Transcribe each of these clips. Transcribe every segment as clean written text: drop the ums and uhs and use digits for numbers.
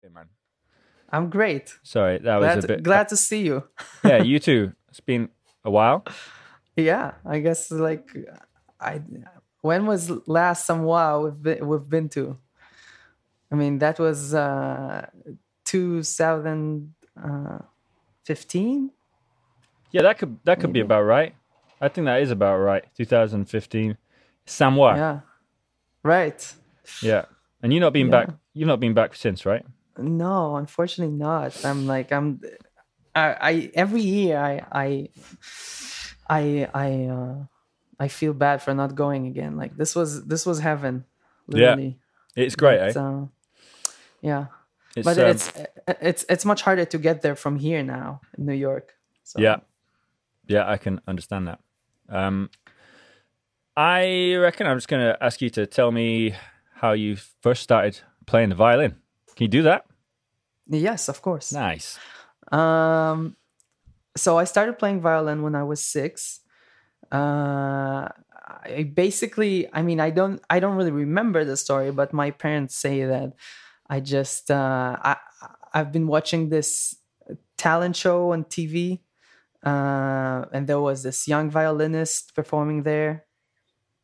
Hey, man. I'm great. Sorry, that was a bit. Glad to see you. Yeah, you too. It's been a while. Yeah, I guess I when was last some while we've been to? I mean that was 2015 Yeah, that could be maybe. about right. I think that is about right. 2015, somewhere. Yeah, right. Yeah, and you've not been back. Yeah. You've not been back since, right? No, unfortunately not. I every year I feel bad for not going again. Like this was heaven, Yeah, literally. it's great, But eh? yeah, It's but it's much harder to get there from here now in New York. yeah, So yeah. I can understand that. Um, I reckon I'm just gonna ask you to tell me how you first started playing the violin. Can you do that? yes, of course. Nice. Um, so I started playing violin when I was 6. I mean, I don't really remember the story, but my parents say that I just I've been watching this talent show on TV, and there was this young violinist performing there,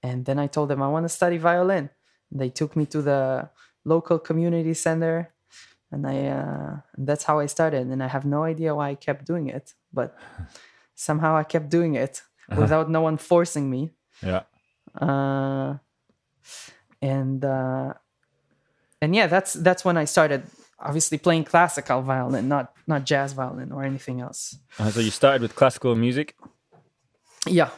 and then I told them I want to study violin. They took me to the local community center, and that's how I started. And I have no idea why I kept doing it, but somehow I kept doing it without no one forcing me. Yeah. Uh, and uh, and yeah, that's when I started. Obviously, playing classical violin, not jazz violin or anything else. So you started with classical music. Yeah,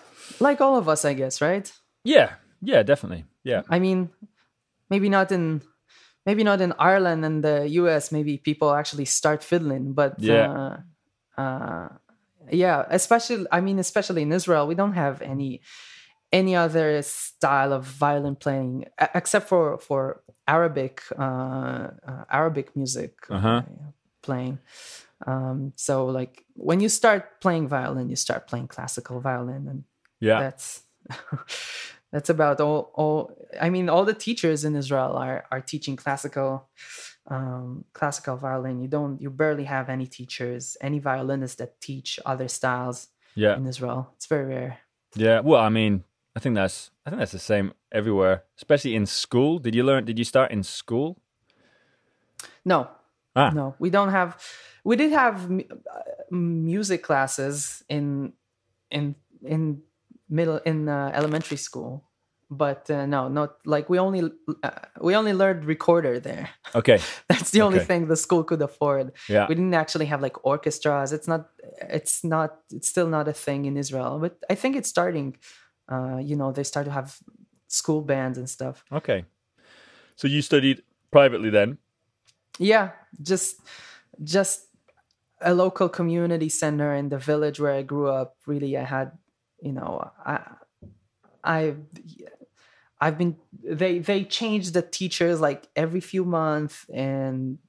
like all of us, I guess, right? Yeah. Yeah. Definitely. Yeah. I mean, maybe not in maybe not in Ireland and the US. Maybe people actually start fiddling, but Yeah. uh, yeah, especially in Israel, we don't have any other style of violin playing except for Arabic music Uh huh. playing. So like when you start playing violin, you start playing classical violin, and Yeah. that's that's about all. I mean, all the teachers in Israel are teaching classical violin. You barely have any teachers, any violinists that teach other styles Yeah. in Israel. It's very rare. Yeah. Well, I mean, I think that's the same everywhere, especially in school. Did you start in school? No, Ah. no, we don't have. We did have music classes in middle in elementary school, but no, not like we only learned recorder there. Okay. That's the only Okay. thing the school could afford. Yeah. We didn't actually have like orchestras. It's still not a thing in Israel, but I think it's starting. They start to have school bands and stuff. Okay. So you studied privately then? Yeah, just a local community center in the village where I grew up. Really, I had, you know, I I've been they changed the teachers like every few months, and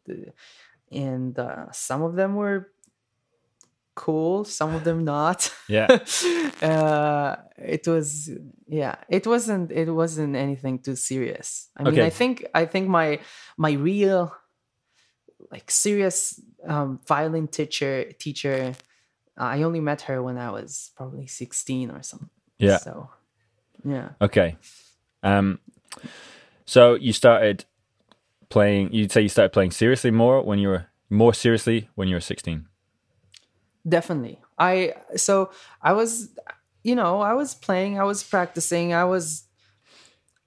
some of them were cool, some of them not. Yeah. It was yeah, it wasn't anything too serious. I mean, I Okay. think I think my real like serious violin teacher, I only met her when I was probably 16 or something. Yeah. So yeah. Okay. Um. So you started playing. You'd say you started playing seriously more seriously when you were 16. Definitely. I was, I was playing, I was practicing, I was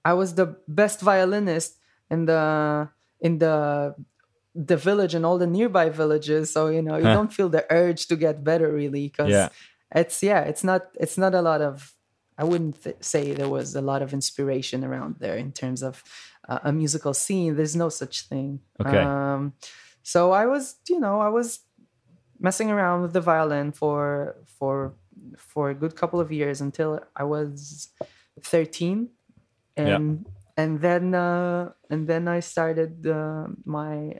the best violinist in the village and all the nearby villages. So, you Huh. don't feel the urge to get better really, because Yeah. it's not a lot of, I wouldn't say there was a lot of inspiration around there in terms of a musical scene. There's no such thing. Okay. So I was messing around with the violin for a good couple of years until I was 13, Yeah. and then I started my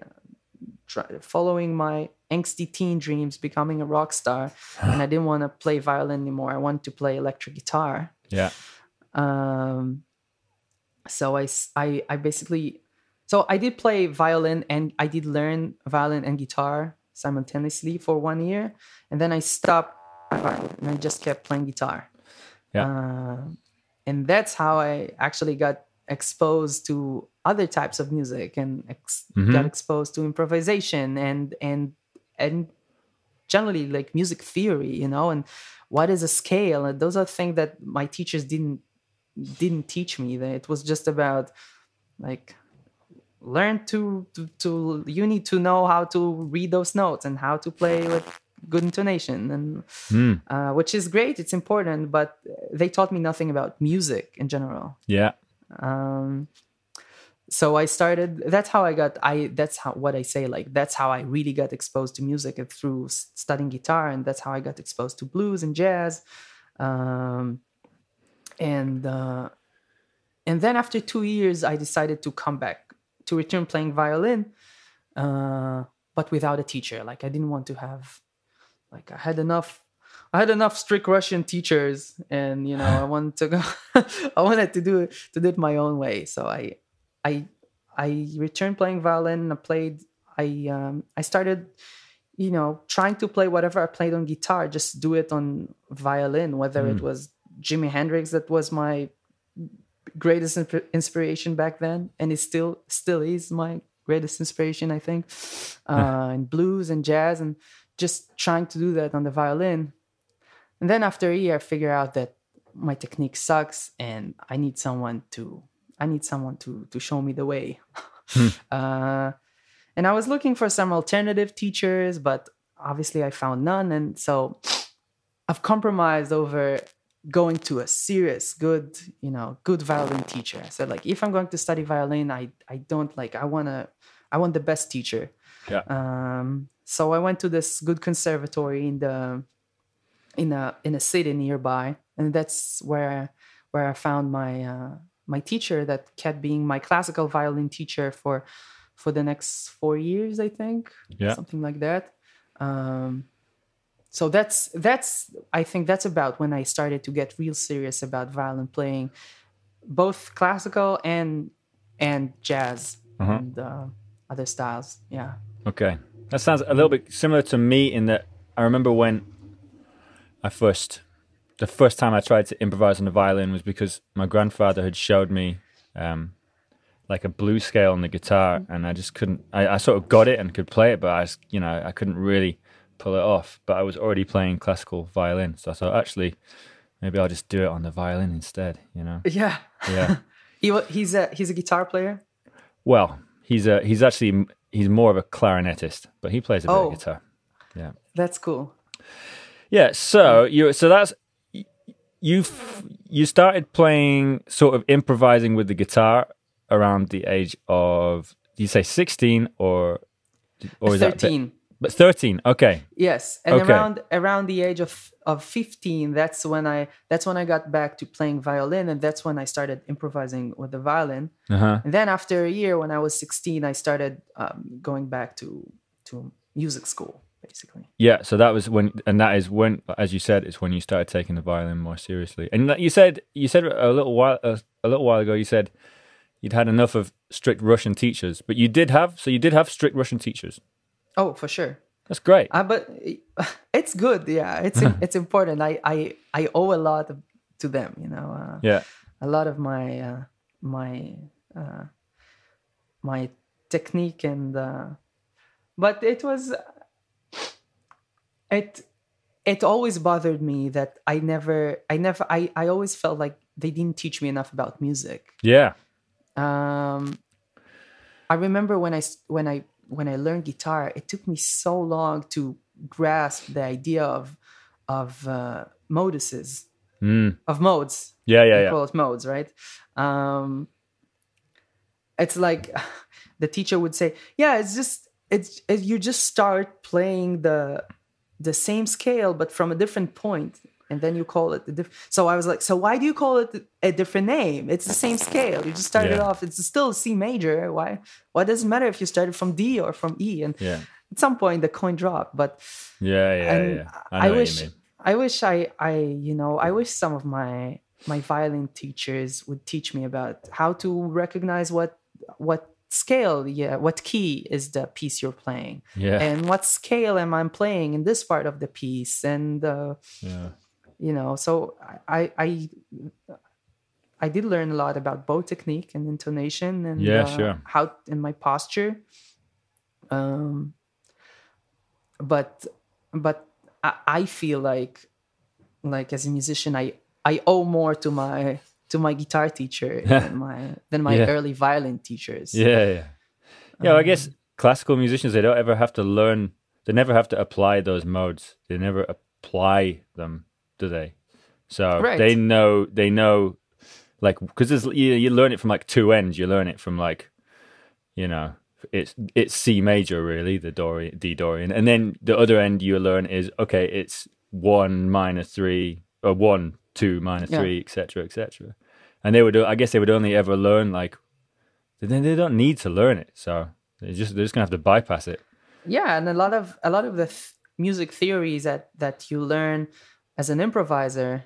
following my angsty teen dreams, becoming a rock star, and I didn't want to play violin anymore. I wanted to play electric guitar. Yeah. Um, so I basically So I did play violin, and I did learn violin and guitar simultaneously for 1 year, and then I stopped violin and I just kept playing guitar. Yeah. And that's how I actually got exposed to other types of music, and got exposed to improvisation and generally like music theory, and what is a scale. And those are things that my teachers didn't teach me. It was just about like learn to you need to know how to read those notes and how to play with good intonation, and which is great, it's important, but they taught me nothing about music in general. Yeah. So I started, that's how I really got exposed to music, through studying guitar, and that's how I got exposed to blues and jazz. And then after 2 years, I decided to return playing violin, but without a teacher. Like I didn't want to have, like I had enough strict Russian teachers, and I wanted to go. I wanted to do it my own way. So I returned playing violin. I started, trying to play whatever I played on guitar, just do it on violin. Whether it was Jimi Hendrix, that was my greatest inspiration back then, and it still is my greatest inspiration, I think. And blues and jazz, and just trying to do that on the violin. And then after a year, I figure out that my technique sucks, and I need someone to show me the way. And I was looking for some alternative teachers, but obviously I found none. And so I've compromised over going to a serious, good violin teacher. I said, like, if I'm going to study violin, I want the best teacher. Yeah. So I went to this good conservatory in a city nearby, and that's where I found my teacher that kept being my classical violin teacher for the next 4 years, I think. Yeah. Something like that. So I think that's about when I started to get real serious about violin playing, both classical and jazz and other styles. Yeah. Okay. That sounds a little bit similar to me in that I remember when the first time I tried to improvise on the violin was because my grandfather had showed me like a blues scale on the guitar, and I just couldn't. I sort of got it and could play it, but I couldn't really pull it off. But I was already playing classical violin, so I thought, actually, maybe I'll just do it on the violin instead. Yeah. Yeah. He's a guitar player. Well, he's more of a clarinetist, but he plays a bit of guitar. Yeah. That's cool. Yeah. So you started playing, sort of improvising with the guitar around the age of, do you say 16 or is 13? But 13, okay. Yes, and around the age of 15, that's when I got back to playing violin, and that's when I started improvising with the violin. And then after a year, when I was 16, I started going back to music school, basically. Yeah, so that is when, as you said, it's when you started taking the violin more seriously. And you said a little while ago, you said you'd had enough of strict Russian teachers, but you did have strict Russian teachers. Oh, for sure. That's great. But it's good. Yeah, it's important. I owe a lot to them. Yeah. A lot of my technique and but it always bothered me that I always felt like they didn't teach me enough about music. Yeah. I remember when I learned guitar, it took me so long to grasp the idea of moduses, of modes. Yeah. Call it modes, right? It's like the teacher would say, "Yeah, you just start playing the same scale, but from a different point." And then you call it so I was like, so why do you call it a different name? It's the same scale. You just started off. It's still C major. Why does it matter if you started from D or from E? And at some point the coin dropped. But I wish some of my violin teachers would teach me about how to recognize what scale, what key is the piece you're playing, Yeah. and what scale am I playing in this part of the piece, and so I did learn a lot about bow technique and intonation, and sure. how in my posture. But I feel like as a musician, I owe more to my guitar teacher than my early violin teachers. Yeah. I guess classical musicians, they don't ever have to learn. They never have to apply those modes. They never apply them, do they? So Right. they know, like, because you learn it from like two ends. You learn it from like, it's C major really, the D Dorian, and then the other end you learn is okay, it's 1 minor 3 or 1 2 minor 3, etc., etc. And I guess they would only ever learn like, then they don't need to learn it, so they're just gonna have to bypass it. Yeah, and a lot of the music theories that you learn as an improviser,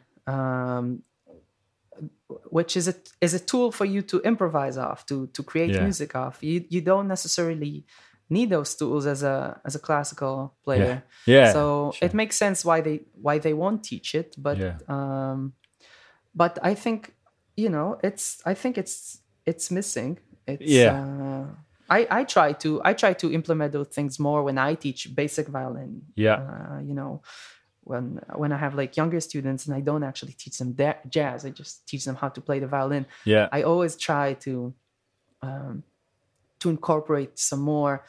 which is a tool for you to improvise off, to create music off. You don't necessarily need those tools as a classical player. So sure. It makes sense why they won't teach it, but I think it's missing. I try to implement those things more when I teach basic violin. When I have like younger students and I don't actually teach them jazz, I just teach them how to play the violin. I always try to incorporate some more,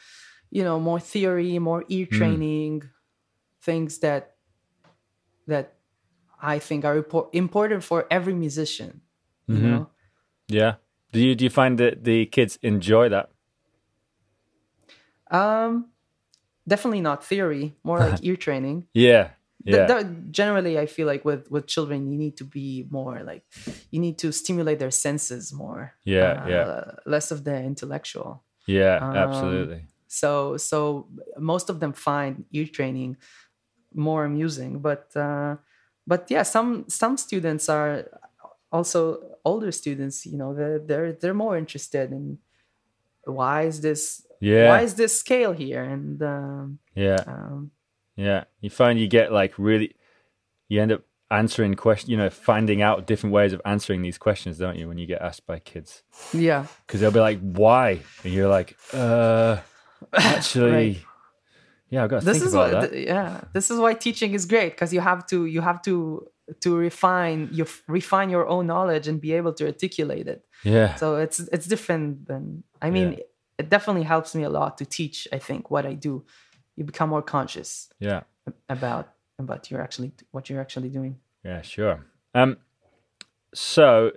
more theory, more ear training, things that I think are important for every musician. You know? Yeah. Do you find that the kids enjoy that? Definitely not theory, more like ear training. Generally, I feel like with children, you need to be more like, you need to stimulate their senses more. Less of the intellectual. Absolutely. So most of them find ear training more amusing, but some students are also older students. They're more interested in why is this scale here, and you find you get like really, you end up answering questions, finding out different ways of answering these questions, don't you, when you get asked by kids? Because they'll be like, why? And you're like, actually, right. I've got to think about that. This is why teaching is great, because you have to refine your own knowledge and be able to articulate it. So it's different than, it definitely helps me a lot to teach. I think what I do, you become more conscious about what you're actually doing. Sure. So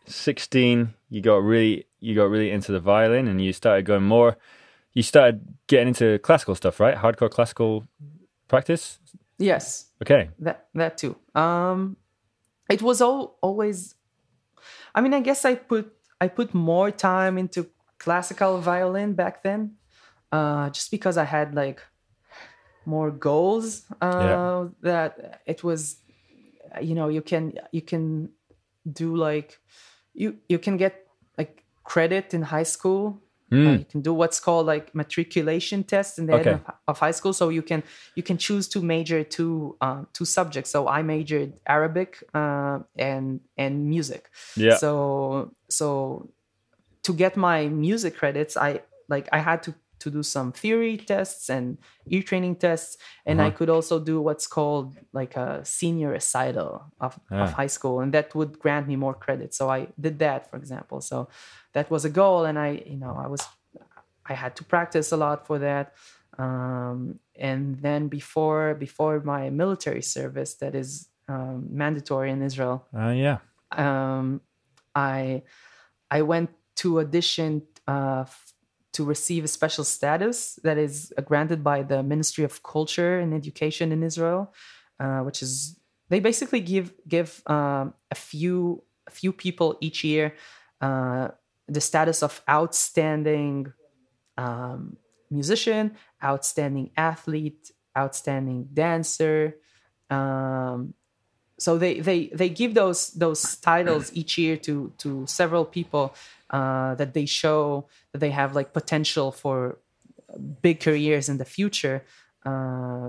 16, you got really into the violin, and you started getting into classical stuff, right? Hardcore classical practice? Yes. Okay. That too. It was always, I guess I put more time into classical violin back then, just because I had like more goals. That it was, you can do like, you can get like credit in high school. You can do what's called like matriculation tests in the end of high school. So you can choose to major two subjects. So I majored Arabic and music. So to get my music credits, I had to do some theory tests and ear training tests, and I could also do what's called like a senior recital of high school, and that would grant me more credits. So I did that, for example. So that was a goal, and I had to practice a lot for that. And then before my military service, that is mandatory in Israel. I went to audition to receive a special status that is granted by the Ministry of Culture and Education in Israel, which is, they basically give a few people each year the status of outstanding musician, outstanding athlete, outstanding dancer. So they give those titles each year to several people that they show that they have like potential for big careers in the future.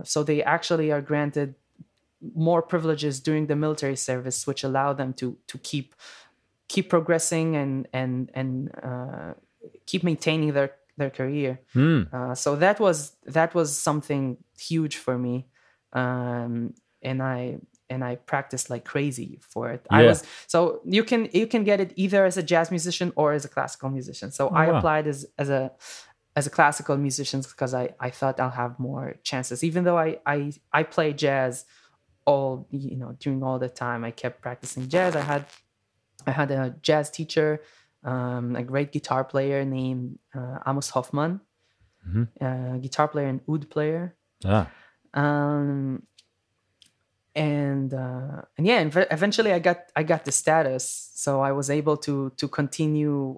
So they actually are granted more privileges during the military service, which allow them to keep progressing and keep maintaining their career. So that was something huge for me, and I practiced like crazy for it. Yeah. So you can get it either as a jazz musician or as a classical musician. So I wow. applied as a classical musician because I thought I'll have more chances. Even though I play jazz all, during all the time, I kept practicing jazz. I had a jazz teacher, a great guitar player named Amos Hoffman, guitar player and oud player. And eventually I got the status, so I was able to continue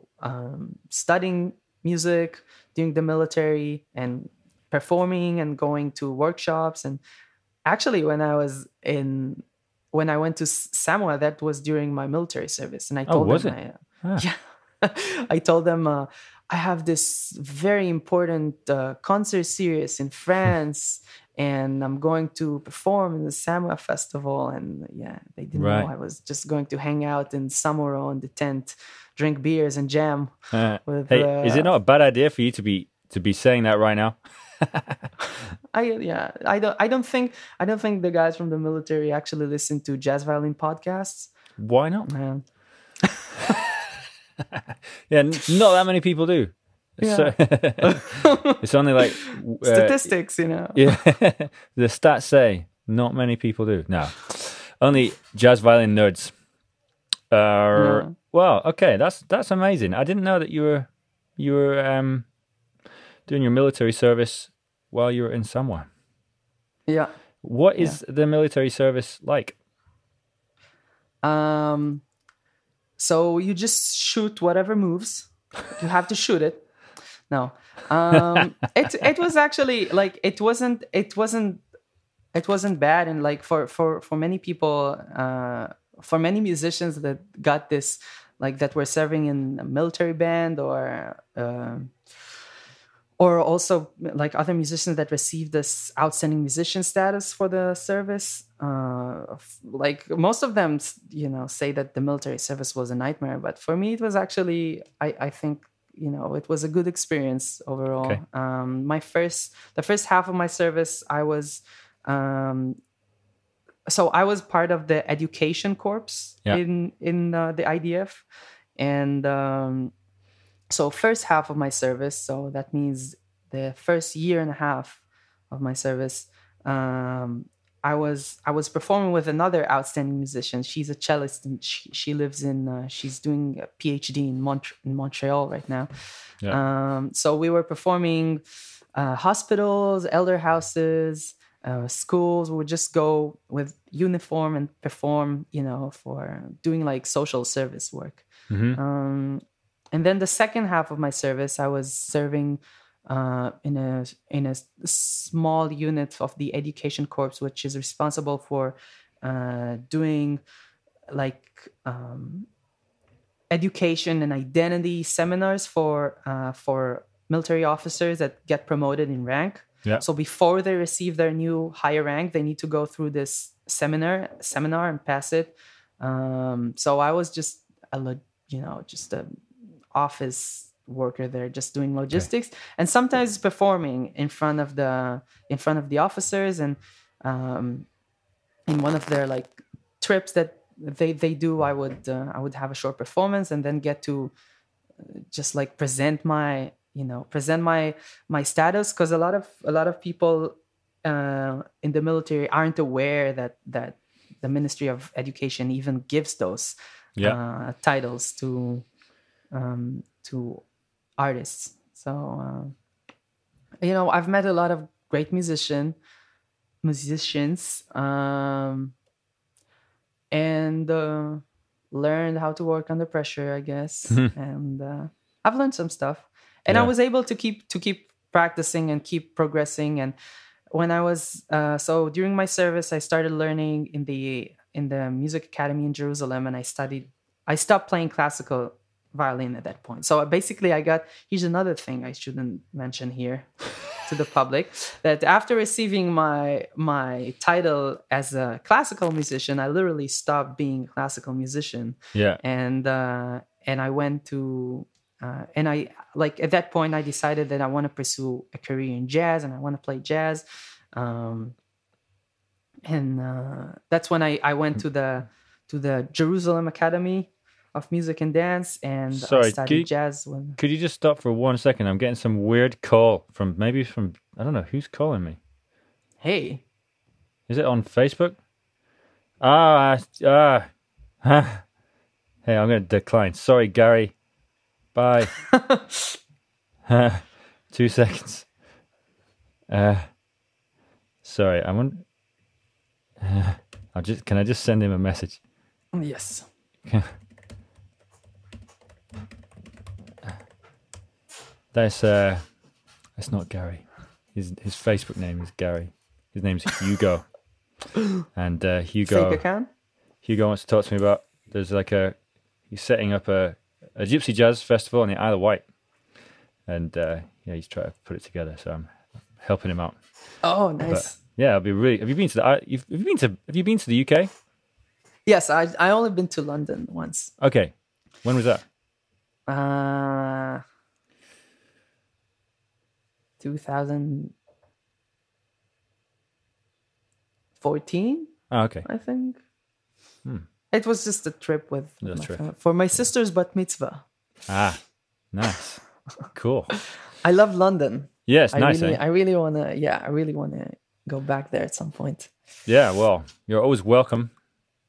studying music during the military and performing and going to workshops. And actually, when I went to Samoa, that was during my military service, and I told them, I told them I have this very important concert series in France, and I'm going to perform in the Samoa festival. And they didn't know I was just going to hang out in Samoro in the tent, drink beers and jam. Hey, is it not a bad idea for you to be saying that right now? I don't think the guys from the military actually listen to jazz violin podcasts. Why not? Man. Yeah, not that many people do. So, it's only like statistics, Yeah, the stats say not many people do. No, only jazz violin nerds. Well, okay, that's amazing. I didn't know that you were doing your military service while you were in Samoa. Yeah. What is the military service like? So you just shoot whatever moves. You have to shoot it. No. It was actually like it wasn't bad, and like for many people, for many musicians that got this, like that were serving in a military band or also like other musicians that received this outstanding musician status for the service. Like most of them, say that the military service was a nightmare. But for me, it was actually, I think, it was a good experience overall. Okay. The first half of my service, I was part of the education corps in the IDF. And so first half of my service, so that means the first year and a half of my service, I was performing with another outstanding musician. She's a cellist, and she lives she's doing a PhD in Montreal right now. So we were performing hospitals, elder houses, schools. We would just go with uniform and perform, for doing like social service work. And then the second half of my service, I was serving in a small unit of the education corps, which is responsible for doing like education and identity seminars for military officers that get promoted in rank. Yeah. So before they receive their new higher rank, they need to go through this seminar and pass it. So I was just just a office worker there, just doing logistics, and sometimes performing in front of the officers. And in one of their like trips that they do, I would have a short performance and then get to just like present my status, because a lot of people in the military aren't aware that the Ministry of Education even gives those titles to artists. So I've met a lot of great musicians, and learned how to work under pressure, I guess. And I've learned some stuff, and I was able to keep practicing and keep progressing. And when I was so during my service, I started learning in the music academy in Jerusalem, and I stopped playing classical violin at that point. So basically here's another thing I shouldn't mention here to the public, that after receiving my title as a classical musician, I literally stopped being a classical musician. Yeah. And I went to and I, like, at that point I decided that I want to pursue a career in jazz and I want to play jazz. That's when I went to the Jerusalem Academy of Music and Dance, and I studied jazz. Could you just stop for 1 second? I'm getting some weird call from I don't know who's calling me. Hey, is it on Facebook? Hey, I'm going to decline. Sorry, Gary. Bye. 2 seconds. Sorry, I want. Can I just send him a message? Yes. That's not Gary. His Facebook name is Gary. His name's Hugo. And Hugo. Fake account? Hugo wants to talk to me about. He's setting up a gypsy jazz festival in the Isle of Wight, and he's trying to put it together. So I'm helping him out. Oh, nice. But, yeah, I'll be really. Have you been to the UK? Yes, I only been to London once. Okay, when was that? 2014. Oh, okay. I think. It was just a trip with for my sister's bat mitzvah. Ah, nice, cool. I love London. Yes, nice. I really wanna go back there at some point. Yeah, well, you're always welcome.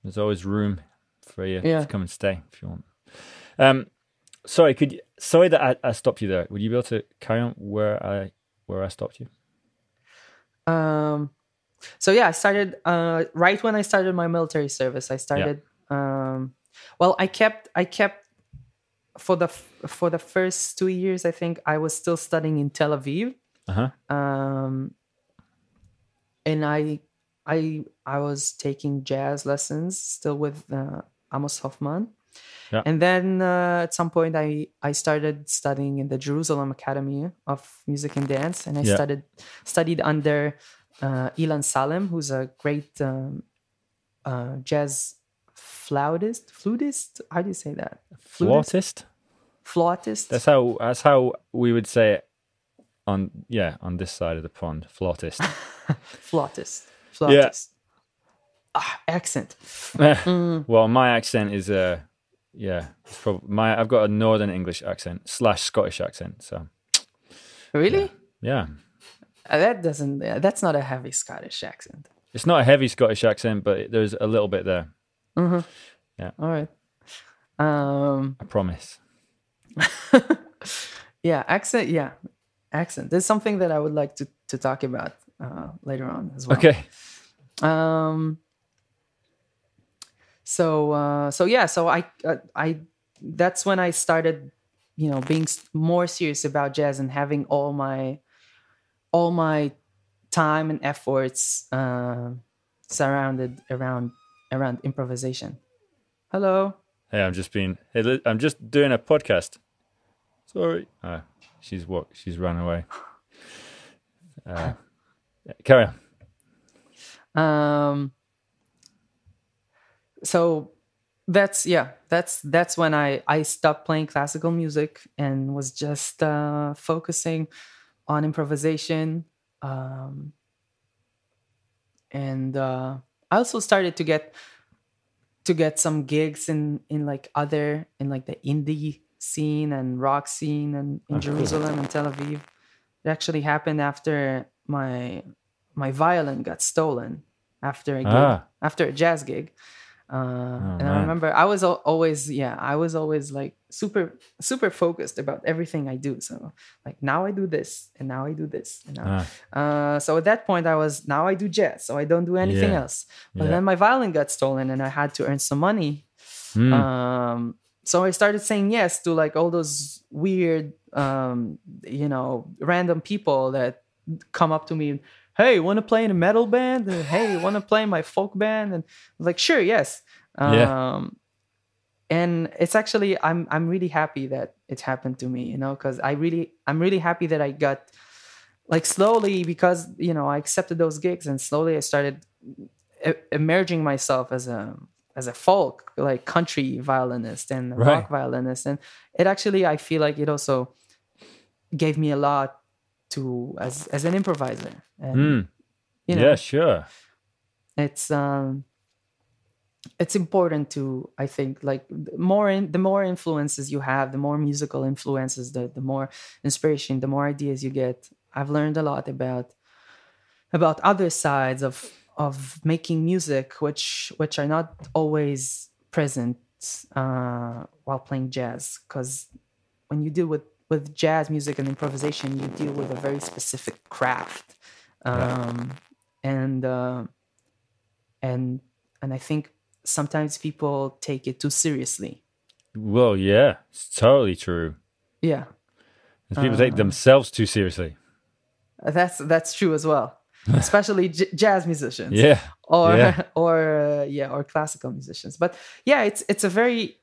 There's always room for you to come and stay if you want. Sorry that I stopped you there. Would you be able to carry on where I stopped you? So yeah, I started right when I started my military service. I started. I kept for the first 2 years. I think I was still studying in Tel Aviv. And I was taking jazz lessons still with Amos Hoffman. Yeah. And then at some point I started studying in the Jerusalem Academy of Music and Dance, and I studied under Ilan Salem, who's a great jazz flutist. How do you say that? Flautist. That's how we would say it on this side of the pond. Flautist. Flautist. Yeah. Accent. Well, my accent is it's probably I've got a Northern English accent / Scottish accent. So. Really? Yeah. That's not a heavy Scottish accent. It's not a heavy Scottish accent, but there's a little bit there. Mm-hmm. Yeah. All right. I promise. Yeah, accent. Yeah, accent. There's something that I would like to talk about later on as well. Okay. So I that's when I started, being more serious about jazz and having all my time and efforts surrounded around improvisation. Hello. Hey, I'm just doing a podcast. Sorry. She's run away. Carry on. So that's when I stopped playing classical music and was just focusing on improvisation. And I also started to get some gigs in like the indie scene and rock scene and in Jerusalem and Tel Aviv. It actually happened after my violin got stolen after a gig, after a jazz gig. And I remember I was always like super focused about everything I do. So like now I do this and now I do this. So at that point now I do jazz, so I don't do anything else. But then my violin got stolen and I had to earn some money. So I started saying yes to like all those weird, random people that come up to me. Hey, want to play in a metal band? And, hey, want to play in my folk band? And I was like, sure, yes. and it's actually I'm really happy that it happened to me, you know, because I'm really happy that I got like slowly, because you know I accepted those gigs, and slowly I started emerging myself as a folk, like country violinist and a Right. rock violinist, and it actually, I feel like it also gave me a lot to as an improviser, and you know, Yeah, sure. It's important to, I think, like the more influences you have, the more musical influences, the more inspiration, the more ideas you get. I've learned a lot about other sides of making music, which are not always present while playing jazz. Because when you deal with jazz music and improvisation, you deal with a very specific craft, and I think sometimes people take it too seriously. Well, yeah, it's totally true. Yeah, And people take themselves too seriously. that's true as well, especially jazz musicians. Yeah. Or classical musicians. But yeah, it's a very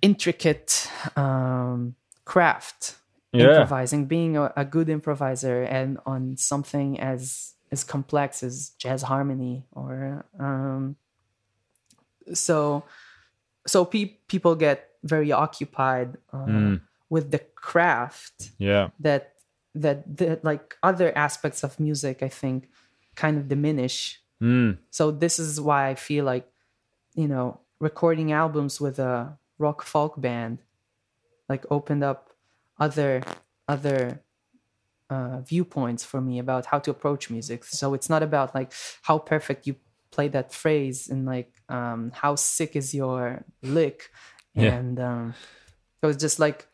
intricate craft. Improvising, being a good improviser, and on something as complex as jazz harmony, or so people get very occupied with the craft. That like other aspects of music, I think, kind of diminish. So this is why I feel like, you know, recording albums with a rock folk band like opened up other viewpoints for me about how to approach music. So it's not about like how perfect you play that phrase, and like how sick is your lick, and so it's just like,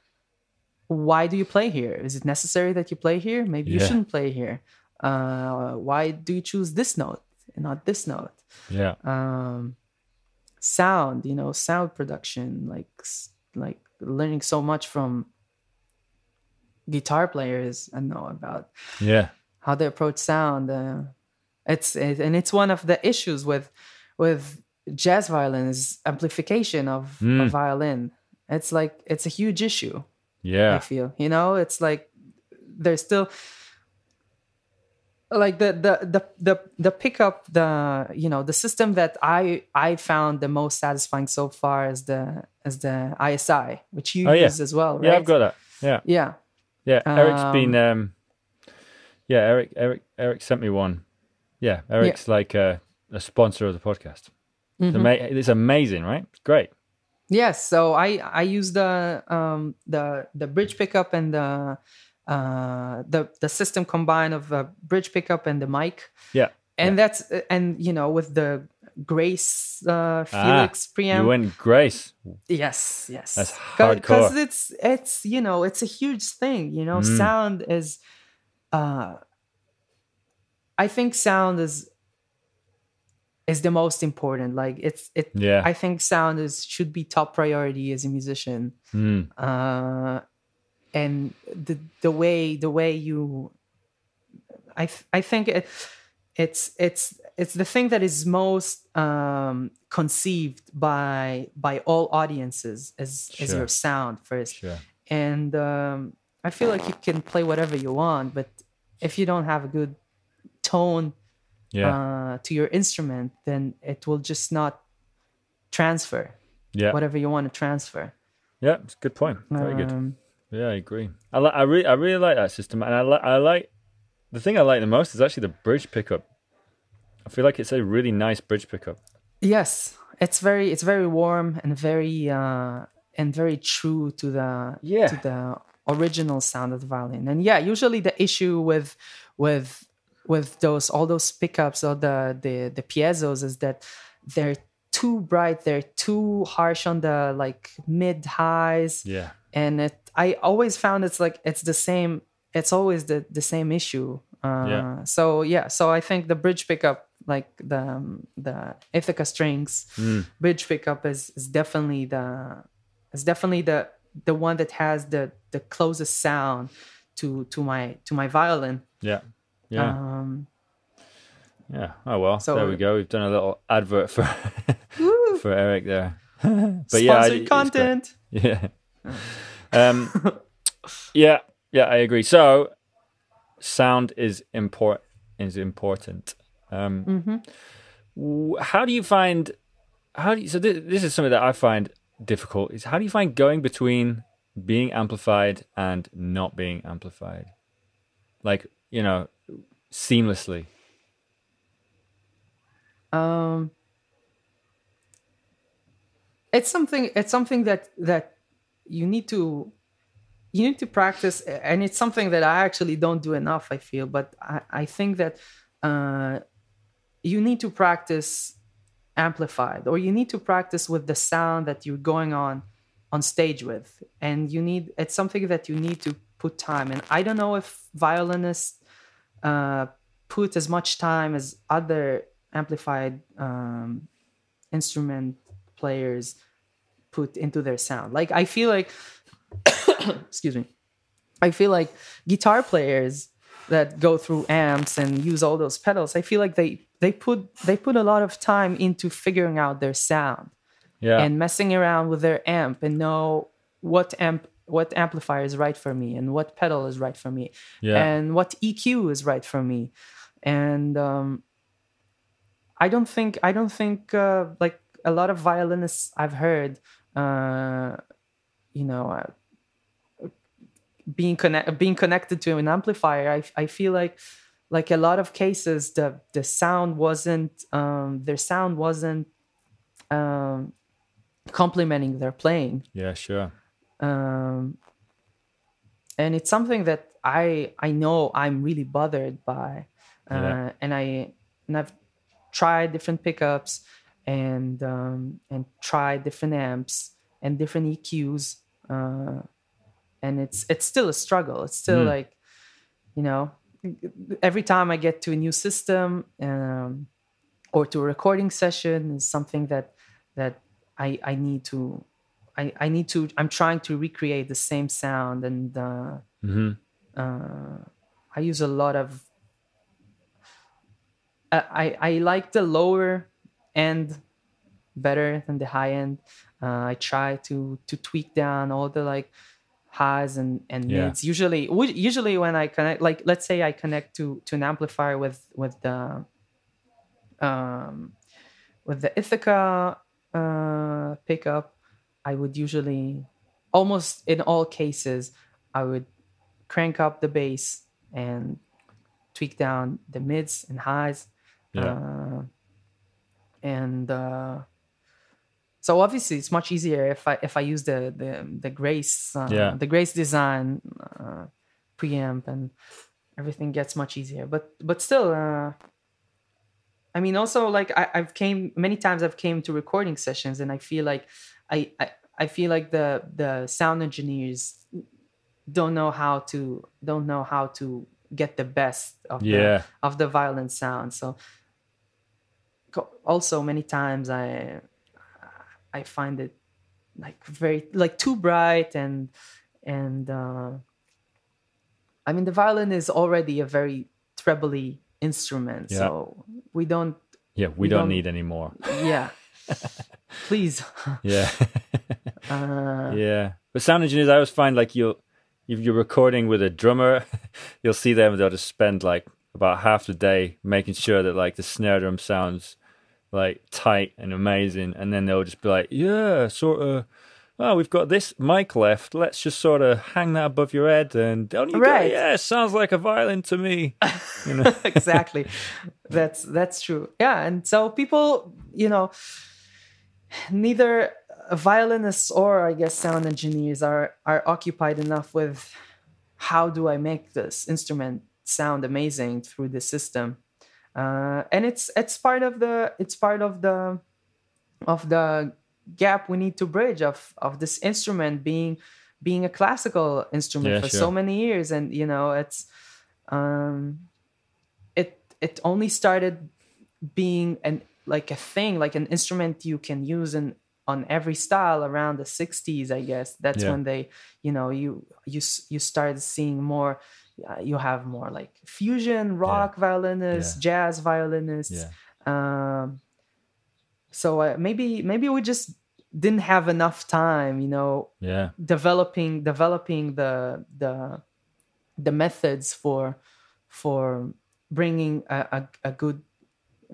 why do you play here? Is it necessary that you play here? Maybe you shouldn't play here. Why do you choose this note and not this note? Sound, you know, sound production, like learning so much from guitar players I know about how they approach sound. It's one of the issues with jazz violin is amplification of a violin. It's like, it's a huge issue. I feel, you know, it's like there's still like the pickup, the system that I found the most satisfying so far is the ISI, which you use as well, right? Yeah, I've got that. Yeah. Eric's been Eric sent me one. Yeah, Eric's like a sponsor of the podcast. It's amazing, right? It's great. Yes, so I use the bridge pickup and the system combined of a bridge pickup and the mic. And that's, and you know, with the Grace Felix preamp. You went Grace. Yes. That's hardcore. Because it's you know, it's a huge thing. You know, sound is. I think sound is the most important. Like I think sound should be top priority as a musician. And the way you, I think it's the thing that is most conceived by all audiences as your sound first. And I feel like you can play whatever you want, but if you don't have a good tone to your instrument, then it will just not transfer whatever you want to transfer. Yeah, it's a good point. Very good. Yeah, I agree. I really like that system, and I like the thing I like the most is actually the bridge pickup. I feel like it's a really nice bridge pickup. Yes, it's very warm and very true to the original sound of the violin. And usually the issue with all those pickups or the piezos is that they're too bright, they're too harsh on the like mid highs. Yeah. And I always found it's the same. It's always the same issue. So I think the bridge pickup, like the Ithaca Strings bridge pickup, is definitely the one that has the closest sound to my violin. Yeah. Yeah. Oh well, so there we go. We've done a little advert for for Eric there. But Sponsored content. Yeah. Yeah, I agree. So sound is important. How do you find so this is something that I find difficult, is how do you find going between being amplified and not being amplified, like, seamlessly? It's something that you need to practice, and it's something that I actually don't do enough, I feel. But I think that you need to practice amplified, or you need to practice with the sound that you're going on stage with, and it's something that you need to put time. And I don't know if violinists put as much time as other amplified instrument players put into their sound. Like, I feel like excuse me, I feel like guitar players that go through amps and use all those pedals, I feel like they put a lot of time into figuring out their sound, and messing around with their amp, and know what amplifier is right for me, and what pedal is right for me, and what EQ is right for me. And I don't think like a lot of violinists I've heard, being connected to an amplifier, I feel like a lot of cases the sound wasn't their sound wasn't complementing their playing. Yeah, sure. And it's something that I know I'm really bothered by. And I've tried different pickups and tried different amps and different EQs, and it's still a struggle. It's still like, every time I get to a new system or to a recording session, is something that I need to I'm trying to recreate the same sound, and I use a lot of I like the lower end better than the high end. I try to tweak down all the like highs and mids. Usually when I connect, like, let's say I connect to an amplifier with the Ithaca pickup, I would usually, almost in all cases, I would crank up the bass and tweak down the mids and highs. So obviously it's much easier if I use the Grace the Grace design preamp, and everything gets much easier. But still, I mean, also, like, I've came to recording sessions, and I feel like I feel like the sound engineers don't know how to get the best of the violin sound. So also many times I find it like very, like, too bright, and I mean, the violin is already a very trebly instrument, so we don't need any more. Please. But sound engineers, I always find, like, if you're recording with a drummer, you'll see them, they'll just spend like about half the day making sure that, like, the snare drum sounds like tight and amazing, and then they'll just be like, we've got this mic left, let's just sort of hang that above your head, and it sounds like a violin to me. Exactly. That's true. And so people, neither violinists or, I guess, sound engineers are occupied enough with how do I make this instrument sound amazing through the system. And it's part of the gap we need to bridge of this instrument being a classical instrument for so many years. And it's it only started being a thing, like an instrument you can use on every style around the 60s, I guess. That's when they, you started seeing more. You have more like fusion rock violinists, jazz violinists. So maybe we just didn't have enough time, you know, Yeah. developing the methods for bringing a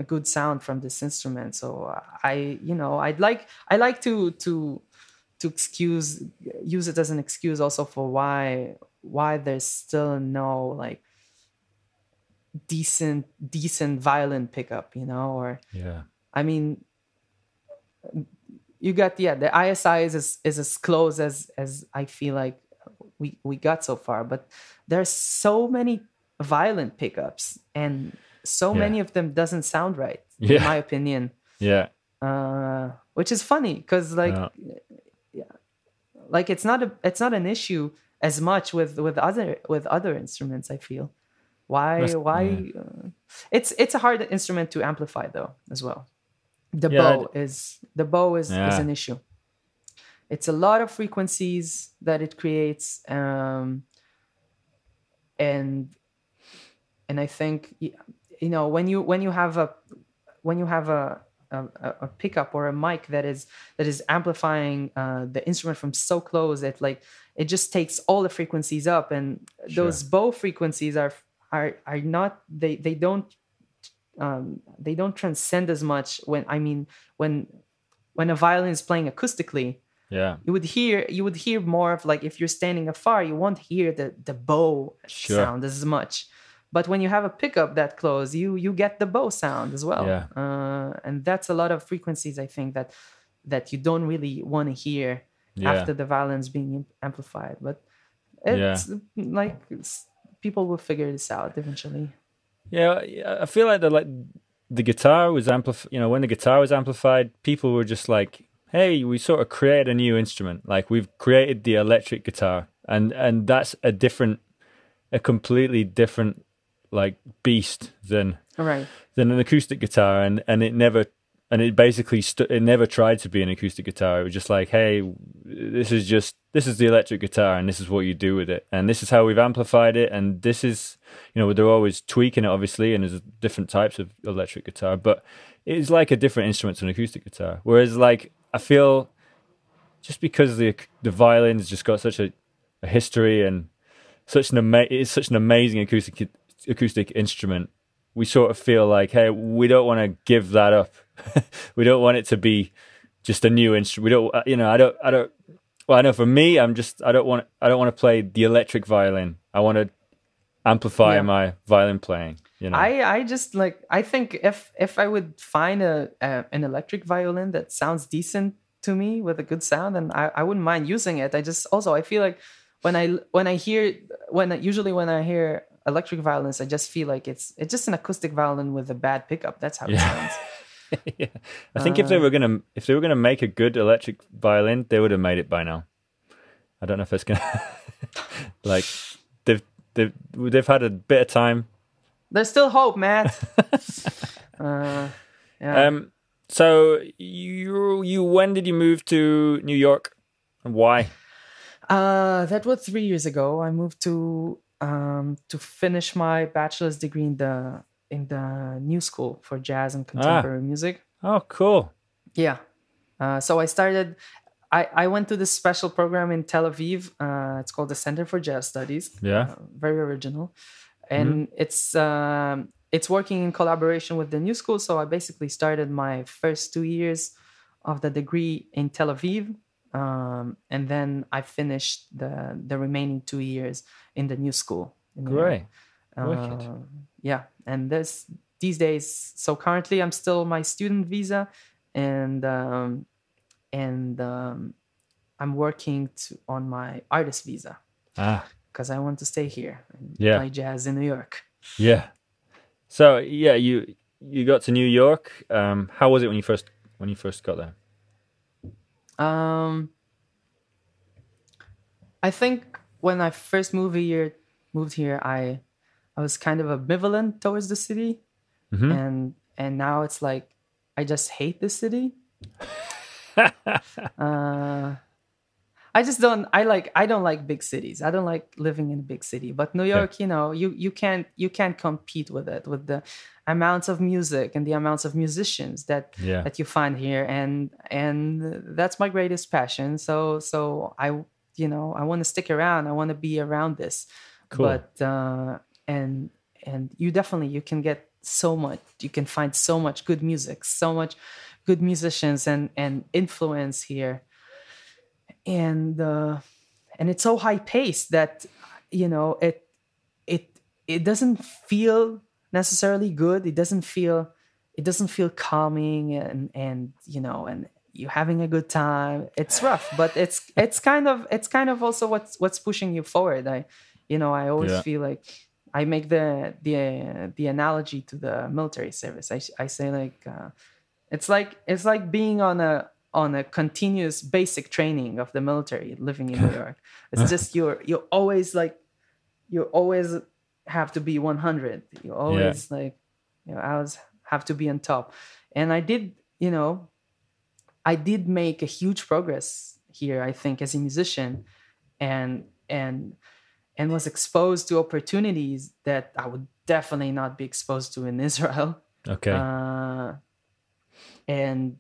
good sound from this instrument. So I like to use it as an excuse also for why there's still no like decent violin pickup, you know. Or Yeah. I mean, you got, yeah, the ISI is as close as I feel like we got so far, but there's so many violin pickups and so many of them doesn't sound right, in my opinion. Yeah. Which is funny because like like it's not an issue as much with other instruments, I feel. Why it's a hard instrument to amplify though as well. The bow is an issue. It's a lot of frequencies that it creates, and I think, you know, when you have a pickup or a mic that is amplifying the instrument from so close, that like it just takes all the frequencies up, and those bow frequencies are not, they don't transcend as much when a violin is playing acoustically. Yeah, you would hear more of, like, if you're standing afar, you won't hear the bow sound as much. But when you have a pickup that close, you get the bow sound as well. Yeah. And that's a lot of frequencies, I think, that you don't really want to hear after the violin's being amplified. But it's like people will figure this out eventually. Yeah, I feel like the guitar was amplified. You know, when the guitar was amplified, people were just like, "Hey, we sort of created a new instrument. Like, we've created the electric guitar, and that's a completely different like beast than an acoustic guitar." And it basically it never tried to be an acoustic guitar. It was just like, "Hey, this is the electric guitar, and this is what you do with it, and this is how we've amplified it, and this is," you know, they're always tweaking it, obviously, and there's different types of electric guitar, but it's like a different instrument to an acoustic guitar. Whereas, like, I feel just because the violin's just got such a history and it's such an amazing acoustic instrument, we sort of feel like, hey, we don't want to give that up. We don't want it to be just a new instrument. We don't, you know, I don't. Well, I know for me, I don't want to play the electric violin. I want to amplify my violin playing. You know, I just like, I think if I would find an electric violin that sounds decent to me with a good sound, then I wouldn't mind using it. I feel like when I hear electric violins, I just feel like it's just an acoustic violin with a bad pickup. That's how it sounds. Yeah. I think if they were gonna make a good electric violin, they would have made it by now. I don't know if it's gonna like they've had a bit of time. There's still hope, Matt. So you when did you move to New York, and why? That was 3 years ago. I moved to finish my bachelor's degree in the New School for Jazz and Contemporary Music. Oh, cool. Yeah. So I went to this special program in Tel Aviv. It's called the Center for Jazz Studies. Yeah. Very original. And it's working in collaboration with the New School. So I basically started my first 2 years of the degree in Tel Aviv. And then I finished the remaining 2 years in the New School. Great. Yeah, and these days. So currently, I'm still my student visa, and I'm working on my artist visa. Because I want to stay here and play jazz in New York. Yeah. So you got to New York. How was it when you first got there? I think when I first moved here, I was kind of ambivalent towards the city, and now it's like I just hate the city. I just don't. I don't like big cities. I don't like living in a big city. But New York, you know, you can't compete with it, with the amounts of music and the amounts of musicians Yeah. that you find here, and that's my greatest passion. So I, you know, I want to stick around. I want to be around this. Cool. But and you definitely, you can get so much. You can find so much good music, so much good musicians and influence here. And it's so high paced that, you know, it doesn't feel necessarily good. It doesn't feel calming, and you know, and you're having a good time. It's rough, but it's kind of also what's pushing you forward. I always Yeah. feel like I make the analogy to the military service. I say like it's like being on a continuous basic training of the military living in New York. It's just you always have to be 100. You always like, you know, I always have to be on top. And I did make a huge progress here, I think, as a musician, and was exposed to opportunities that I would definitely not be exposed to in Israel. Okay. And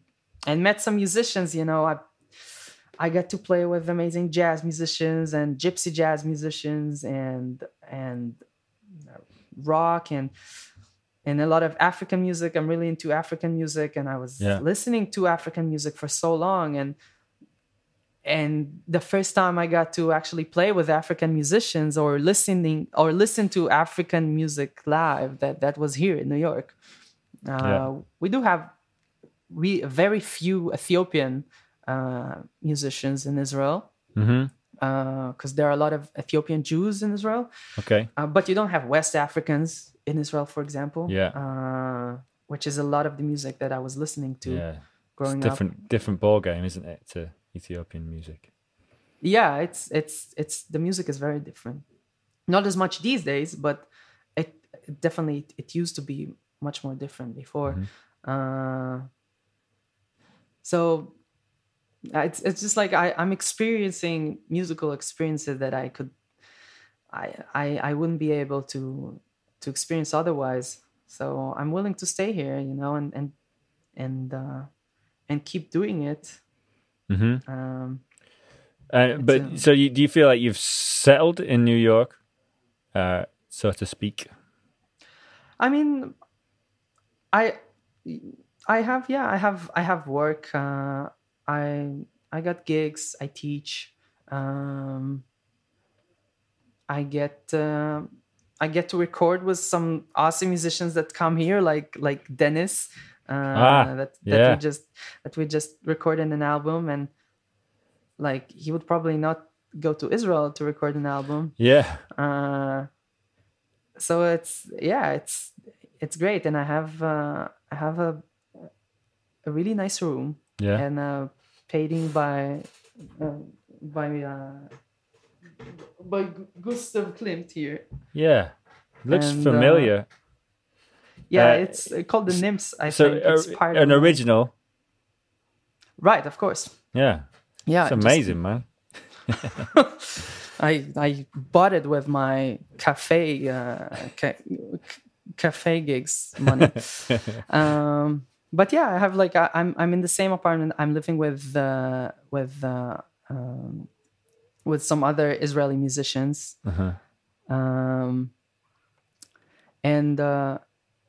met some musicians. You know, I got to play with amazing jazz musicians and gypsy jazz musicians and rock and a lot of African music. I'm really into African music, and I was listening to African music for so long, and the first time I got to actually play with African musicians or listen to African music live, that was here in New York. We do have very few Ethiopian musicians in Israel, because there are a lot of Ethiopian Jews in Israel. Okay. But you don't have West Africans in Israel, for example. Yeah. Which is a lot of the music that I was listening to growing up. Different ball game, isn't it, to Ethiopian music? Yeah, it's the music is very different. Not as much these days, but it definitely used to be much more different before. So it's just like I'm experiencing musical experiences that I wouldn't be able to experience otherwise. So I'm willing to stay here, you know, and keep doing it. So do you feel like you've settled in New York, so to speak? I mean, I have work. I got gigs. I teach. I get to record with some awesome musicians that come here, like Dennis. That we just recorded an album, and like he would probably not go to Israel to record an album. So it's great, and I have a really nice room, and a painting by Gustav Klimt here. Looks familiar. It's called the Nymphs. I think it's part of an original. Right, of course. Yeah, it's amazing, man. I bought it with my cafe gigs money. But yeah, I have like I'm in the same apartment. I'm living with some other Israeli musicians.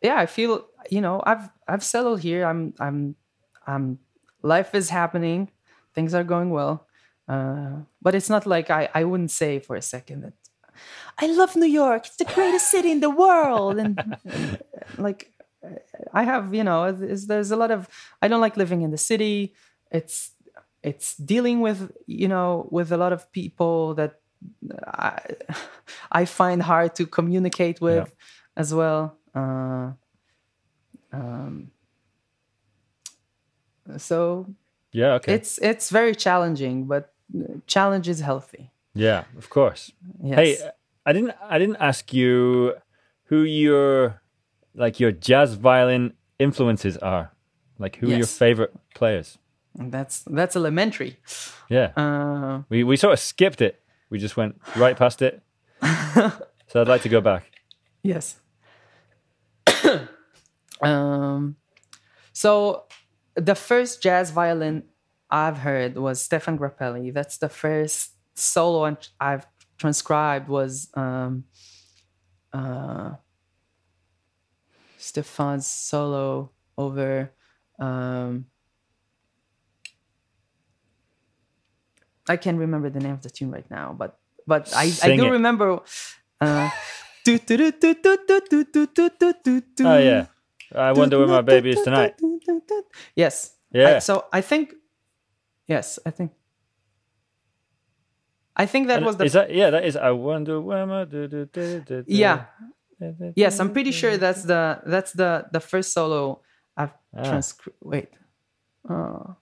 I feel, you know, I've settled here. I'm life is happening, things are going well. But it's not like I wouldn't say for a second that I love New York. It's the greatest city in the world. And like I have, you know, there's a lot of, I don't like living in the city. It's dealing with, you know, with a lot of people that I find hard to communicate with as well. So it's very challenging, but challenge is healthy. Yeah, of course. Yes. Hey, I didn't ask you who your jazz violin influences are. Like, who are your favorite players? And that's elementary. Yeah. We sort of skipped it. We just went right past it. So I'd like to go back. Yes. So the first jazz violin I've heard was Stefan Grappelli. That's the first solo I've transcribed was Stefan's solo over I can't remember the name of the tune right now, but I do remember Oh yeah. I wonder where my baby is tonight. Yes. Yeah. I think that was the. Is that? Yeah, that is. I wonder where my. Yeah. Yes, I'm pretty sure that's the first solo I've transcribed. Wait. I'm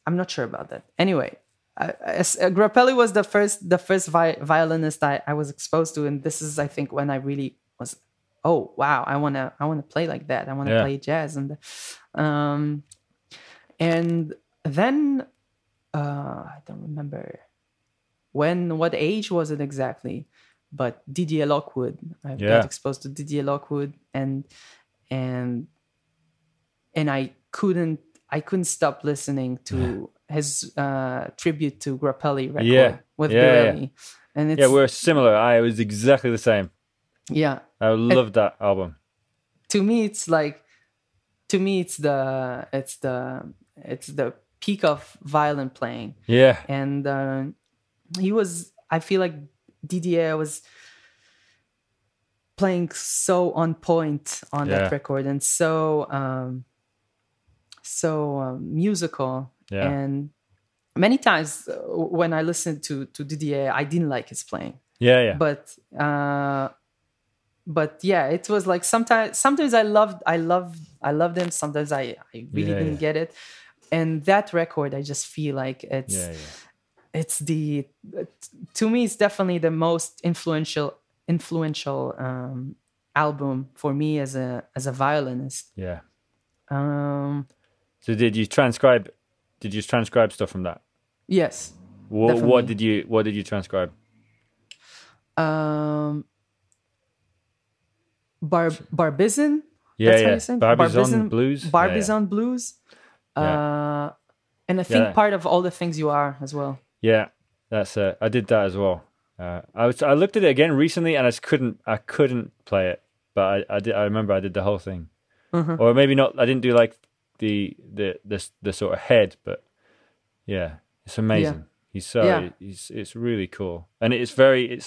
not sure about that. Anyway, Grappelli was the first violinist I was exposed to, and this is, I think, when I really was. Oh wow! I wanna play like that. I wanna play jazz, and then I don't remember what age was it exactly, but Didier Lockwood. I got exposed to Didier Lockwood, and I couldn't stop listening to his tribute to Grappelli record with Pirelli. And it's, we're similar. I was exactly the same. Yeah, I loved that album. To me, it's the peak of violin playing. Yeah, and I feel like Didier was playing so on point on that record, and so musical. Yeah. And many times when I listened to Didier, I didn't like his playing. Yeah. But yeah, it was like sometimes I loved him. Sometimes I really didn't get it. And that record, I just feel like it's to me, it's definitely the most influential album for me as a violinist. Yeah. So did you transcribe stuff from that? Yes. What did you transcribe? Barbizon. Barbizon blues. Barbizon blues. And I think part of All the Things You Are as well. Yeah, that's I did that as well. I looked at it again recently, and I couldn't play it, but I remember I did the whole thing, or maybe not. I didn't do like the sort of head, but yeah, it's amazing. It's really cool, and it's very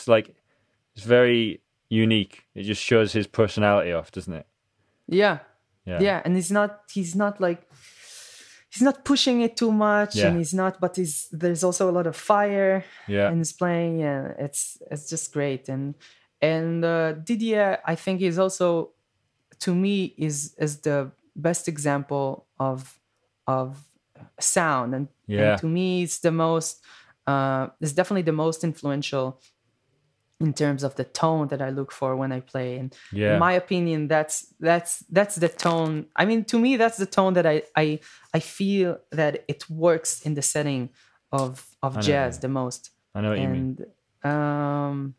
unique. It just shows his personality off, doesn't it? Yeah, and he's not pushing it too much, and but there's also a lot of fire in his playing, and it's just great. And Didier, I think, is also, to me, is the best example of sound, and to me, it's definitely the most influential in terms of the tone that I look for when I play. And in my opinion, that's the tone. I mean, to me, that's the tone that I feel that it works in the setting of jazz the most. I know what you mean. And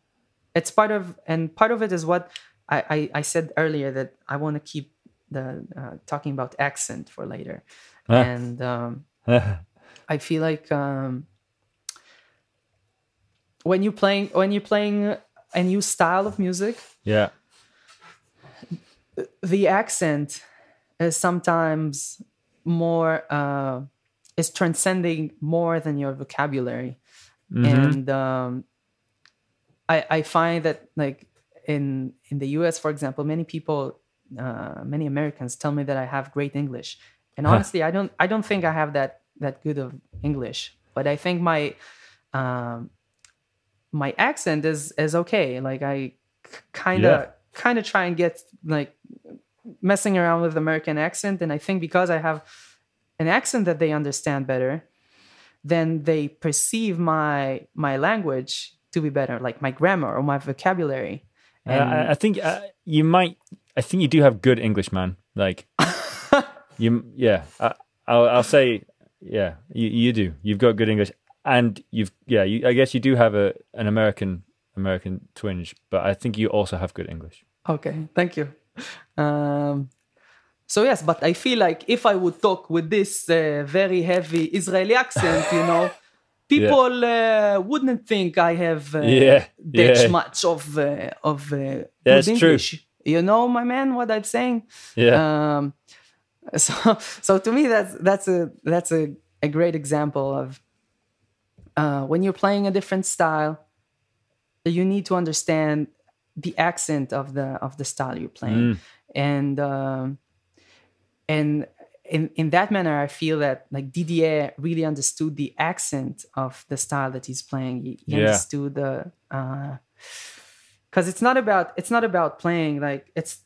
it's part of it is what I said earlier, that I want to keep the talking about accent for later. And I feel like when you're playing a new style of music, the accent is sometimes more is transcending more than your vocabulary. And I find that, like, in the US, for example, many Americans tell me that I have great English, and honestly, I don't think I have that good of English, but I think my accent is okay. Like, I kind of try and get, like, messing around with American accent, and I think because I have an accent that they understand better, then they perceive my language to be better, like my grammar or my vocabulary. And I think I think you do have good English, man. Like, I'll say yeah, you do. You've got good English, and I guess you do have an American twinge, but I think you also have good English. Okay, thank you. So yes, but I feel like if I would talk with this very heavy Israeli accent, people wouldn't think I have that much of good English. True. You know, my man, what I'm saying? Yeah. So to me, that's a great example of when you're playing a different style, you need to understand the accent of the style you're playing, and in that manner, I feel that like Didier really understood the accent of the style that he's playing. He understood the because it's not about playing like it's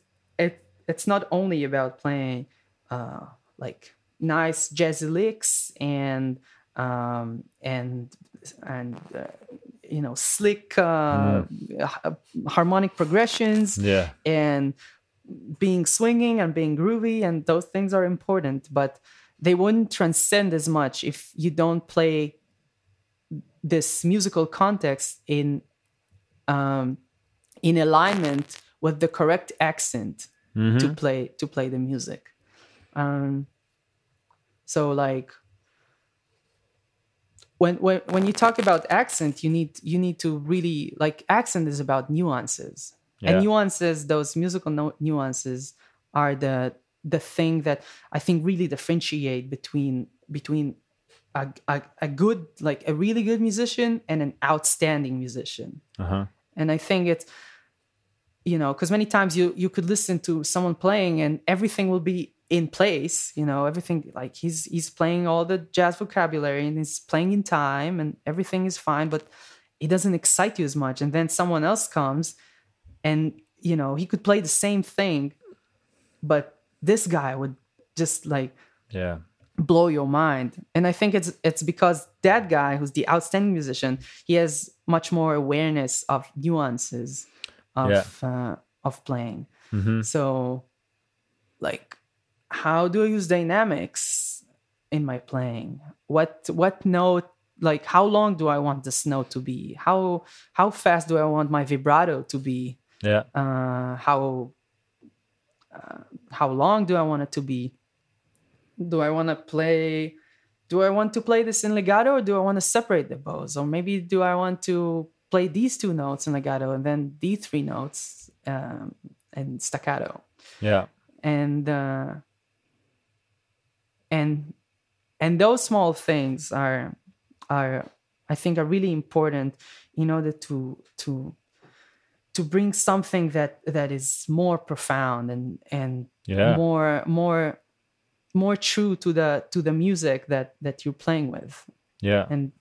not only about playing like nice jazzy licks and slick harmonic progressions and being swinging and being groovy, and those things are important, but they wouldn't transcend as much if you don't play this musical context in alignment with the correct accent to play the music. So like when you talk about accent, you need to really like accent is about nuances. Yeah. And nuances, those musical nuances are the thing that I think really differentiate between a good, like a really good musician and an outstanding musician. And I think it's, because many times you could listen to someone playing and everything will be in place, everything, like he's playing all the jazz vocabulary and he's playing in time and everything is fine, but it doesn't excite you as much. And then someone else comes and, he could play the same thing, but this guy would just like blow your mind. And I think it's because that guy who's the outstanding musician, he has much more awareness of nuances of playing. So like, how do I use dynamics in my playing? What note, like how long do I want this note to be? How fast do I want my vibrato to be? How long do I want it to be? Do I want to play this in legato, or do I want to separate the bows? Or maybe do I want to play these two notes in legato and then these three notes in staccato? And those small things are I think are really important in order to bring something that is more profound and more true to the music that you're playing with. And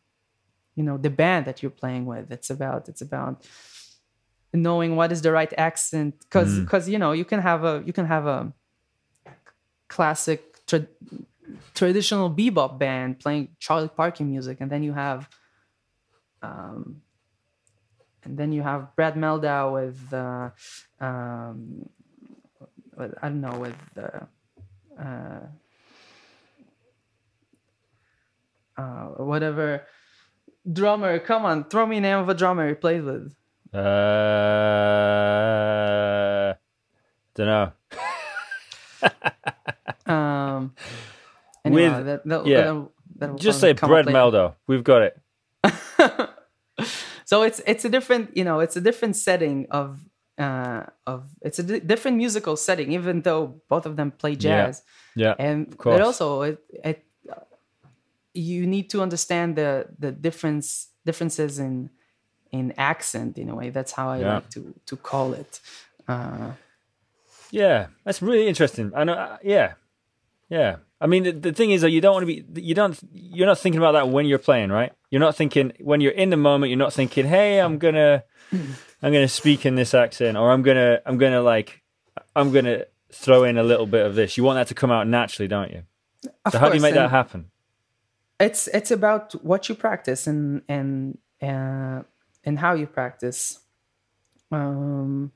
the band that you're playing with. It's about knowing what is the right accent, because you can have a classic traditional bebop band playing Charlie Parker music, and then you have Brad Meldau with I don't know, with whatever drummer. Come on, throw me a name of a drummer he played with. Don't know. Anyway, that'll just say Brad Meldau. We've got it. So it's a different, it's a different setting of it's a different musical setting, even though both of them play jazz. And of course. But also you need to understand the differences in accent in a way. That's how I like to call it. That's really interesting. I know. I mean, the thing is that you don't want to be. You're not thinking about that when you're playing, right? You're not thinking when you're in the moment. You're not thinking, "Hey, I'm gonna speak in this accent," or I'm gonna throw in a little bit of this. You want that to come out naturally, don't you? So how do you make that happen? It's about what you practice and how you practice. So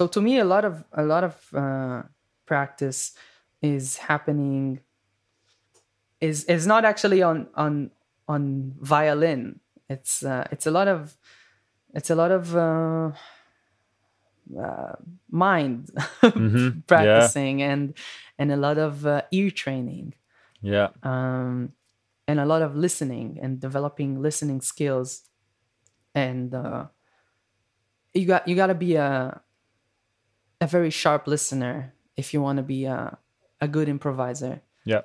to me, a lot of practice is happening is not actually on violin. It's a lot of mind practicing and a lot of ear training. Yeah. And a lot of listening and developing listening skills. And you got to be a very sharp listener if you want to be a good improviser. Yeah.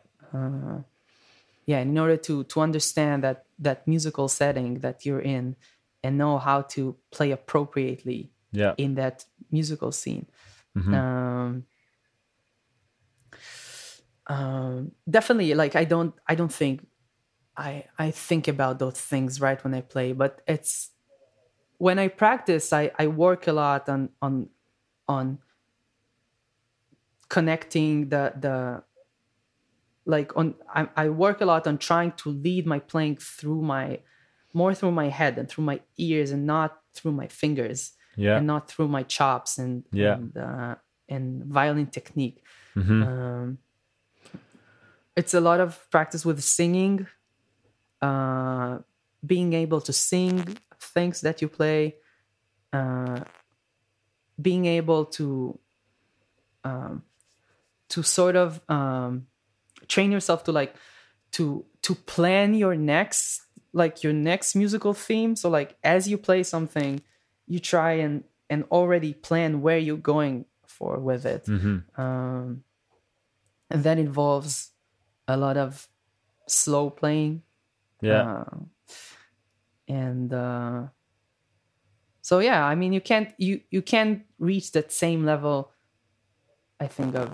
Yeah, in order to understand that musical setting that you're in and know how to play appropriately in that musical scene. Definitely, like I don't think I think about those things right when I play, but it's when I practice, I work a lot on connecting the like on I work a lot on trying to lead my playing through my head and through my ears and not through my fingers and not through my chops and violin technique. It's a lot of practice with singing, being able to sing things that you play, being able to sort of train yourself to plan your next musical theme. So like as you play something, you try and already plan where you're going for with it. And that involves a lot of slow playing. So yeah, I mean you can't reach that same level, I think, of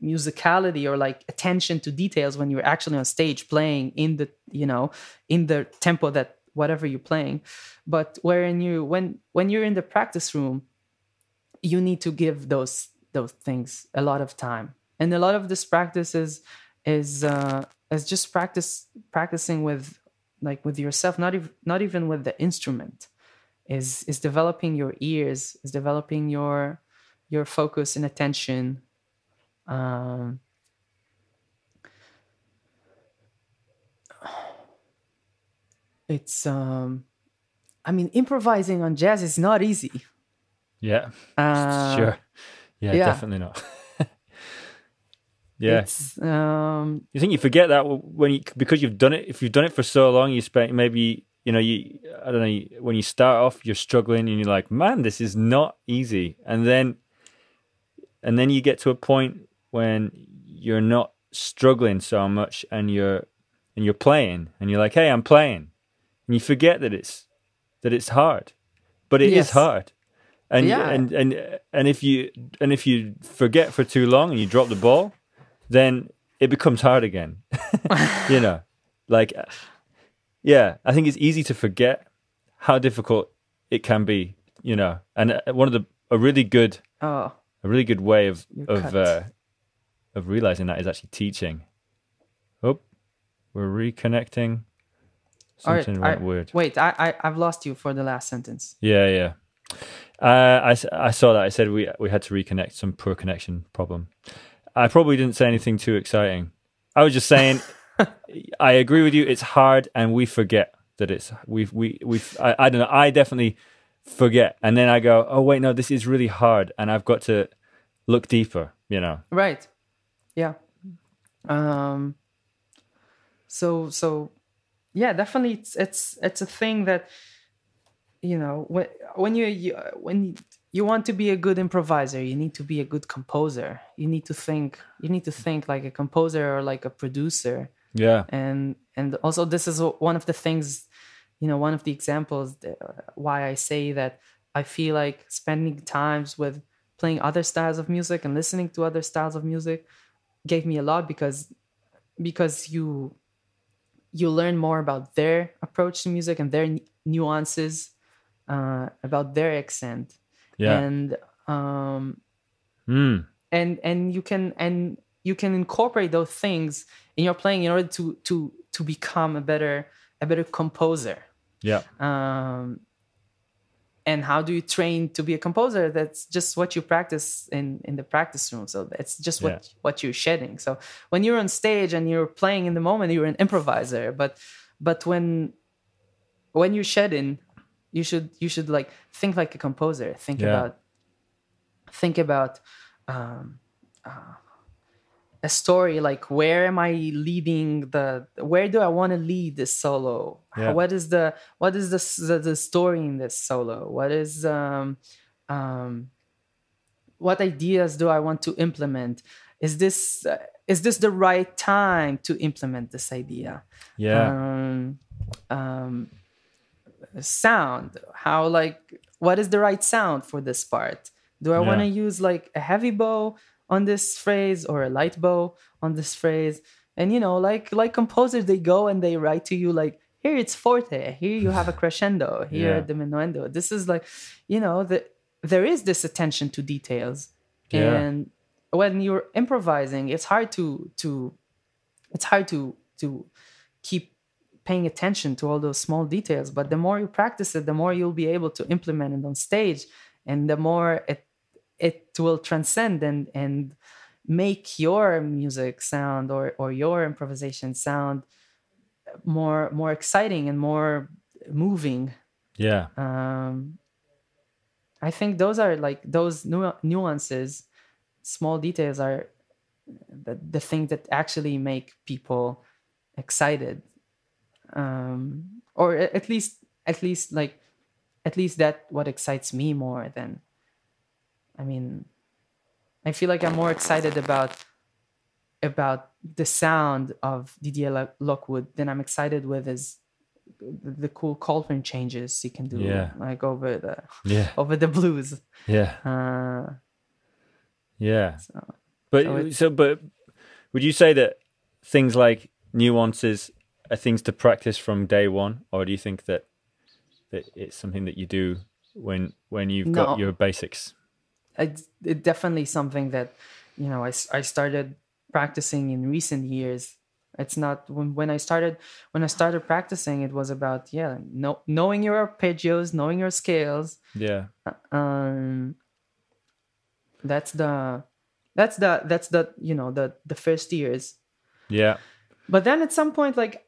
musicality or like attention to details when you're actually on stage playing in the tempo that whatever you're playing. But when you're in the practice room, you need to give those things a lot of time, and a lot of this practice is just practicing with yourself, not even with the instrument. Is developing your ears, is developing your focus and attention. It's I mean, improvising on jazz is not easy. Sure. Definitely not. It's, you think you forget that because you've done it. If you've done it for so long, you spent maybe I don't know, when you start off you're struggling and you're like, man, this is not easy, and then you get to a point when you're not struggling so much and you're playing and you're like, hey, I'm playing, and you forget that it's hard, but it is hard. And if you forget for too long and you drop the ball, then it becomes hard again. I think it's easy to forget how difficult it can be, and a really good way of realizing that is actually teaching. Oh, we're reconnecting. Something went weird. Wait, I've lost you for the last sentence. Yeah. I saw that. I said we had to reconnect, some poor connection problem. I probably didn't say anything too exciting. I was just saying, I agree with you. It's hard, and we forget that it's I don't know. I definitely forget, and then I go, oh wait, no, this is really hard, and I've got to look deeper. Right. Yeah. So yeah, definitely, it's a thing that when you want to be a good improviser, you need to be a good composer. You need to think like a composer or like a producer. Yeah. And also this is one of the things, one of the examples why I say that I feel like spending times with playing other styles of music and listening to other styles of music gave me a lot, because you learn more about their approach to music and their nuances, about their accent. Yeah. And and you can incorporate those things in your playing in order to become a better composer. Yeah. and how do you train to be a composer? That's just what you practice in the practice room. So it's just what you're shedding. So when you're on stage and you're playing in the moment, you're an improviser. But when you're shedding, you should like think like a composer. Think about a story, like where am I leading where do I want to lead this solo? What is the story in this solo? What ideas do I want to implement? Is this the right time to implement this idea? Sound, what is the right sound for this part? Do I want to use like a heavy bow on this phrase or a light bow on this phrase? And like composers, they go and they write to you like, here it's forte, here you have a crescendo, here diminuendo. This is like, there is this attention to details. And when you're improvising, it's hard to keep paying attention to all those small details. But the more you practice it, the more you'll be able to implement it on stage, and the more it will transcend and make your music sound or your improvisation sound more exciting and more moving. I think those are like those nuances, small details are the thing that actually make people excited, or at least that what excites me more than. I feel like I'm more excited about the sound of Didier Lockwood than I'm excited with is the cool cauldron changes he can do, like over the blues. But would you say that things like nuances are things to practice from day one, or do you think that it's something that you do when you've got your basics? It's definitely something that I started practicing in recent years. It's not when I started practicing, it was about knowing your arpeggios, knowing your scales. That's the the first years. But then at some point, like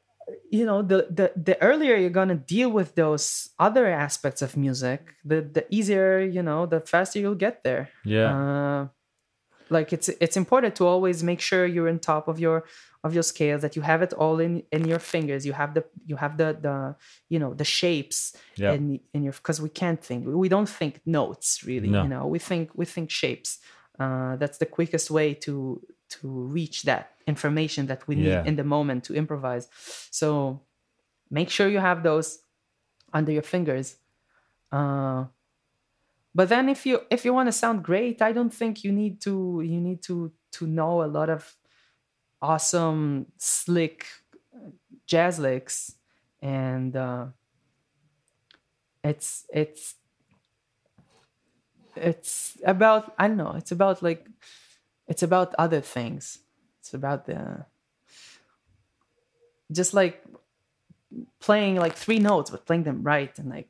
the earlier you're gonna deal with those other aspects of music, the easier, the faster you'll get there. Like it's important to always make sure you're on top of your scales, that you have it all in your fingers. You have the the shapes in your, because we don't think notes really. We think shapes. That's the quickest way to reach that information that we need in the moment to improvise. So make sure you have those under your fingers. But then if you want to sound great, I don't think you need to know a lot of awesome slick jazz licks, and it's about, I don't know, it's about other things. It's about just like playing like 3 notes, but playing them right, and like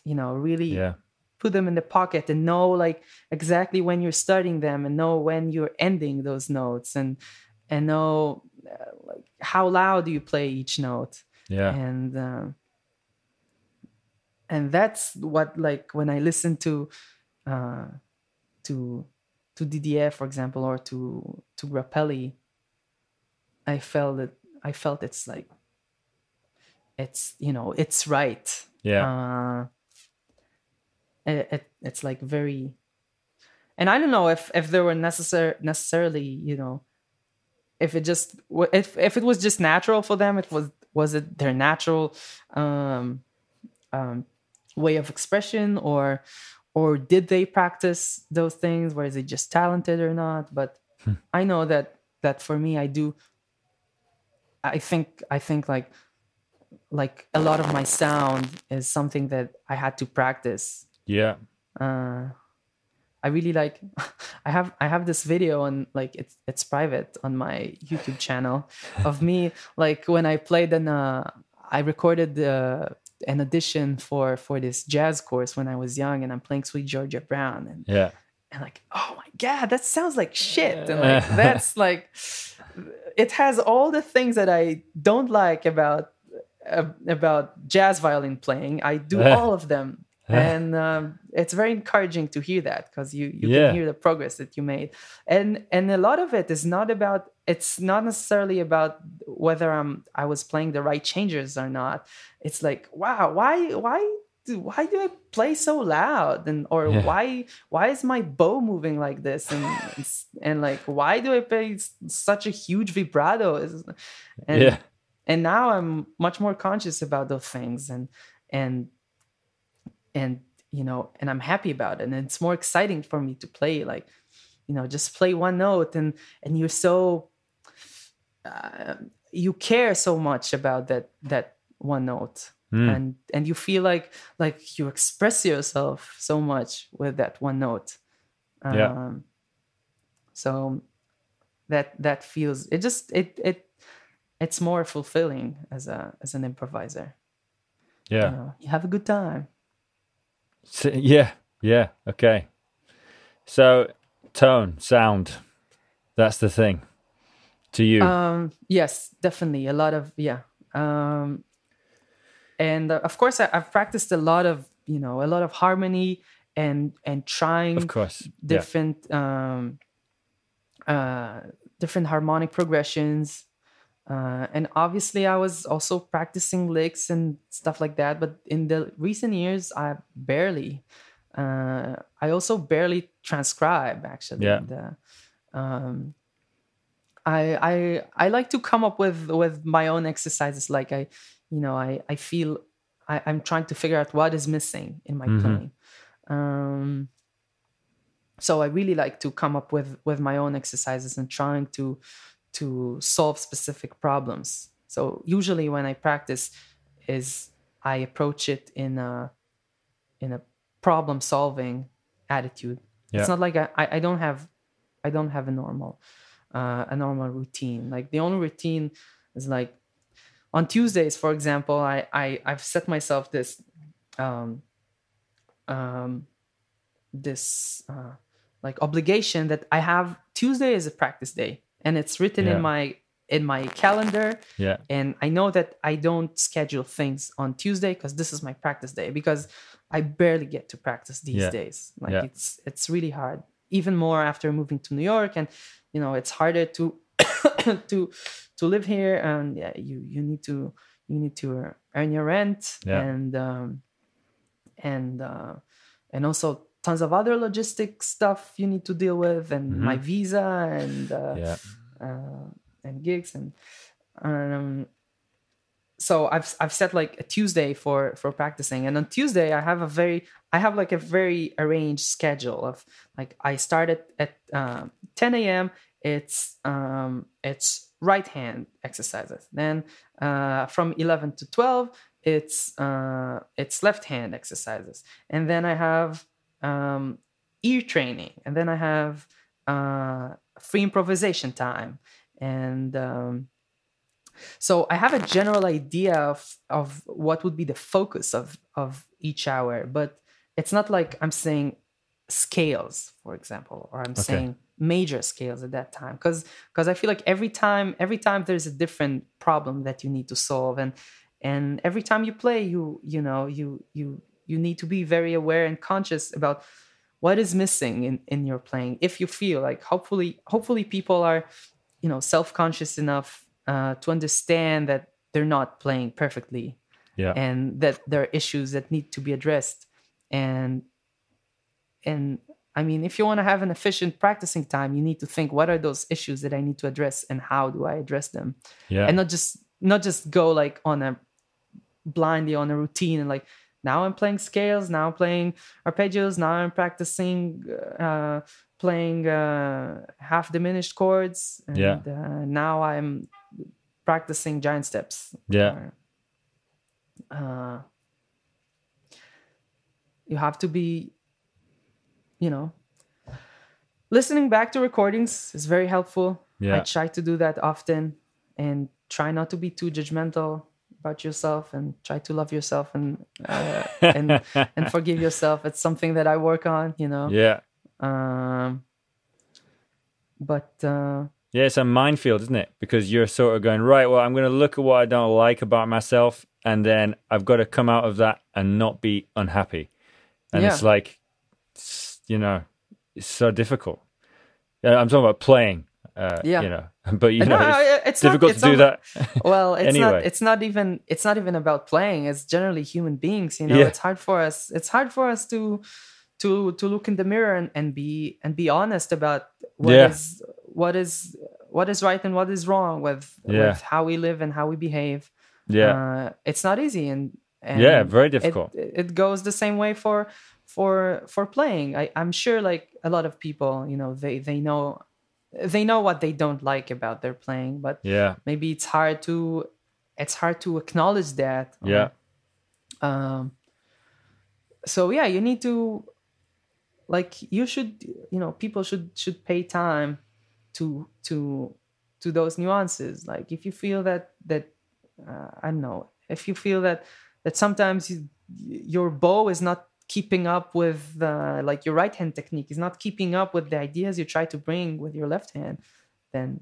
really put them in the pocket, and know like exactly when you're starting them, and know when you're ending those notes, and know like how loud do you play each note. And that's what, like, when I listen to Didier, for example, or to Grappelli, I felt it's like it's it's right. It's like very, and I don't know if there were necessarily if it was just natural for them. Was it their natural way of expression, or did they practice those things? Was it just talented or not? But I know that for me, I think like a lot of my sound is something that I had to practice. I really like. I have this video on, like, it's private on my YouTube channel of me, like when I played I recorded an audition for this jazz course when I was young, and I'm playing Sweet Georgia Brown, and like, oh my God, that sounds like shit. And like, that's like, it has all the things that I don't like about jazz violin playing. I do all of them. And it's very encouraging to hear that, because you can hear the progress that you made. And a lot of it is it's not necessarily about whether I was playing the right changes or not. It's like, wow, why do I play so loud? Why is my bow moving like this? And like, why do I play such a huge vibrato? And now I'm much more conscious about those things, and you know, and I'm happy about it. And it's more exciting for me to play, like, you know, just play one note, and you're so you care so much about that one note. And you feel like you express yourself so much with that one note. So that feels, it's more fulfilling as an improviser. You know, you have a good time. So, okay. So tone, sound, that's the thing to you. Yes, definitely a lot of and of course, I've practiced a lot of harmony and trying, of course, different different harmonic progressions. And obviously, I was also practicing licks and stuff like that. But in the recent years, I also barely transcribe, actually. I like to come up with my own exercises. Like I feel I'm trying to figure out what is missing in my playing. So I really like to come up with my own exercises and trying to solve specific problems. So usually when I practice, I approach it in a problem solving attitude. It's not like I don't have a normal routine. Like the only routine is like on Tuesdays, for example, I've set myself this like obligation that I have Tuesday as a practice day, and it's written in my calendar. And I know that I don't schedule things on Tuesday because this is my practice day, because I barely get to practice these days. Like it's really hard, even more after moving to New York, and you know, it's harder to to live here, and you need to earn your rent, and also tons of other logistic stuff you need to deal with, and my visa, and gigs, and so I've set like a Tuesday for practicing, and on Tuesday I have a very arranged schedule of, like, I start at 10 a.m. It's right hand exercises. Then from 11 to 12 it's left hand exercises, and then I have ear training, and then I have free improvisation time, and so I have a general idea of what would be the focus of each hour, but it's not like I'm saying scales, for example, or I'm saying major scales at that time, because I feel like every time there's a different problem that you need to solve, and every time you play, you need to be very aware and conscious about what is missing in your playing. If you feel like, hopefully people are, self-conscious enough to understand that they're not playing perfectly, and that there are issues that need to be addressed. And I mean, if you want to have an efficient practicing time, you need to think, what are those issues that I need to address, and how do I address them? And not just go like blindly on a routine, and like, now I'm playing scales, now I'm playing arpeggios, now I'm practicing playing half diminished chords, and now I'm practicing giant steps. You have to be, listening back to recordings is very helpful. I try to do that often and try not to be too judgmental, about yourself and try to love yourself and forgive yourself. It's something that I work on, you know. Yeah. But yeah, it's a minefield, isn't it? Because you're sort of going, right, well, I'm going to look at what I don't like about myself, and then I've got to come out of that and not be unhappy. And it's like, you know, it's so difficult. I'm talking about playing, you know, but you know, it's difficult to do that. Well, anyway. It's not even about playing. It's generally human beings, you know. It's hard for us. It's hard for us to look in the mirror and be honest about what is right and what is wrong with how we live and how we behave. It's not easy, and very difficult. It goes the same way for playing. I'm sure, like, a lot of people, you know, they know what they don't like about their playing, but maybe it's hard to acknowledge that. So you need to, like, you should, you know, people should pay time to those nuances. Like, if you feel that I don't know, if you feel that sometimes your bow is not keeping up with like your right hand technique is not keeping up with the ideas you try to bring with your left hand, then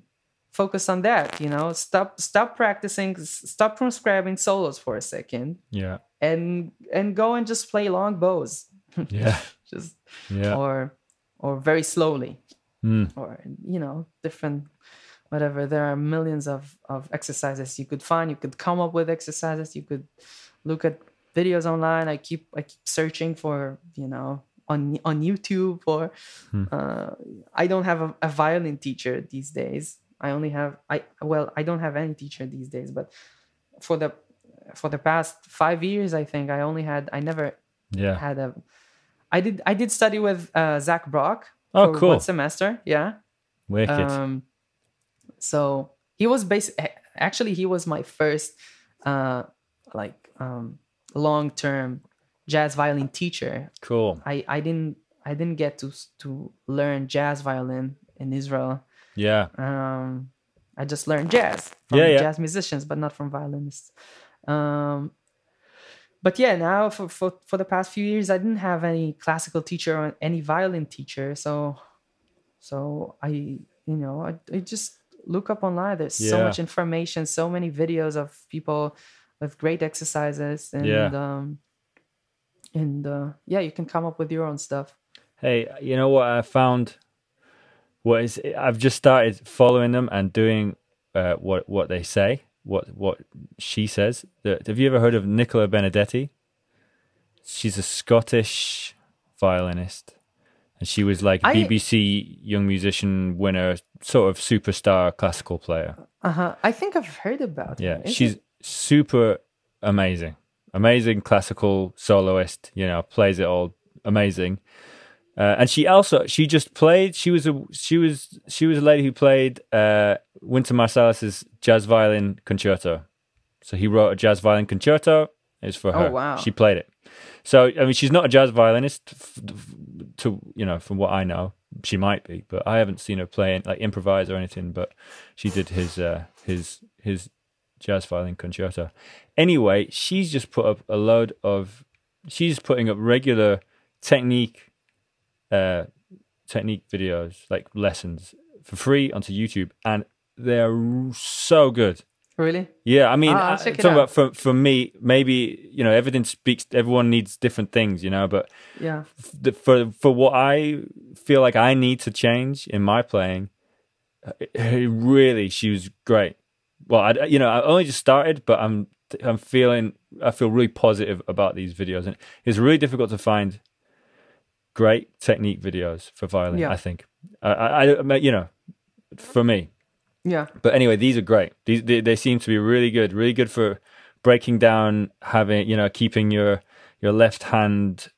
focus on that, you know. Stop practicing, stop transcribing solos for a second, and go and just play long bows. Or very slowly, or, you know, different, whatever. There are millions of exercises you could find. You could come up with exercises. You could look at videos online. I keep searching for, you know, on YouTube. Or I don't have a violin teacher these days. I don't have any teacher these days. But for the past 5 years, I think I never had a. I did study with Zach Brock for cool. 1 semester. Yeah. Wicked. So he was actually he was my first long-term jazz violin teacher. Cool. I didn't get to learn jazz violin in Israel. I just learned jazz from jazz musicians, but not from violinists. But now for the past few years, I didn't have any classical teacher or any violin teacher. So I just look up online. There's so much information, so many videos of people with great exercises, and you can come up with your own stuff. Hey, you know what I found? I've just started following them and doing what they say, what she says. Have you ever heard of Nicola Benedetti? She's a Scottish violinist, and she was like BBC Young Musician winner, sort of superstar classical player. I think I've heard about her. Yeah, she's super amazing classical soloist. You know, plays it all amazing. And she just played. She was a lady who played Wynton Marsalis's jazz violin concerto. So he wrote a jazz violin concerto. It's for her. Oh, wow. She played it. So I mean, she's not a jazz violinist. From what I know, she might be, but I haven't seen her playing like improvise or anything. But she did his jazz violin concerto. Anyway, she's just put up she's putting up regular technique videos, like lessons, for free onto YouTube, and they're so good. Really? Yeah, I mean, talking about for me, maybe, you know, everyone needs different things, you know, but for what I feel like I need to change in my playing, she was great. Well, I only just started, but I feel really positive about these videos, and it's really difficult to find great technique videos for violin. I think, for me. Yeah. But anyway, these are great. They seem to be really good for breaking down, having, you know, keeping your left hand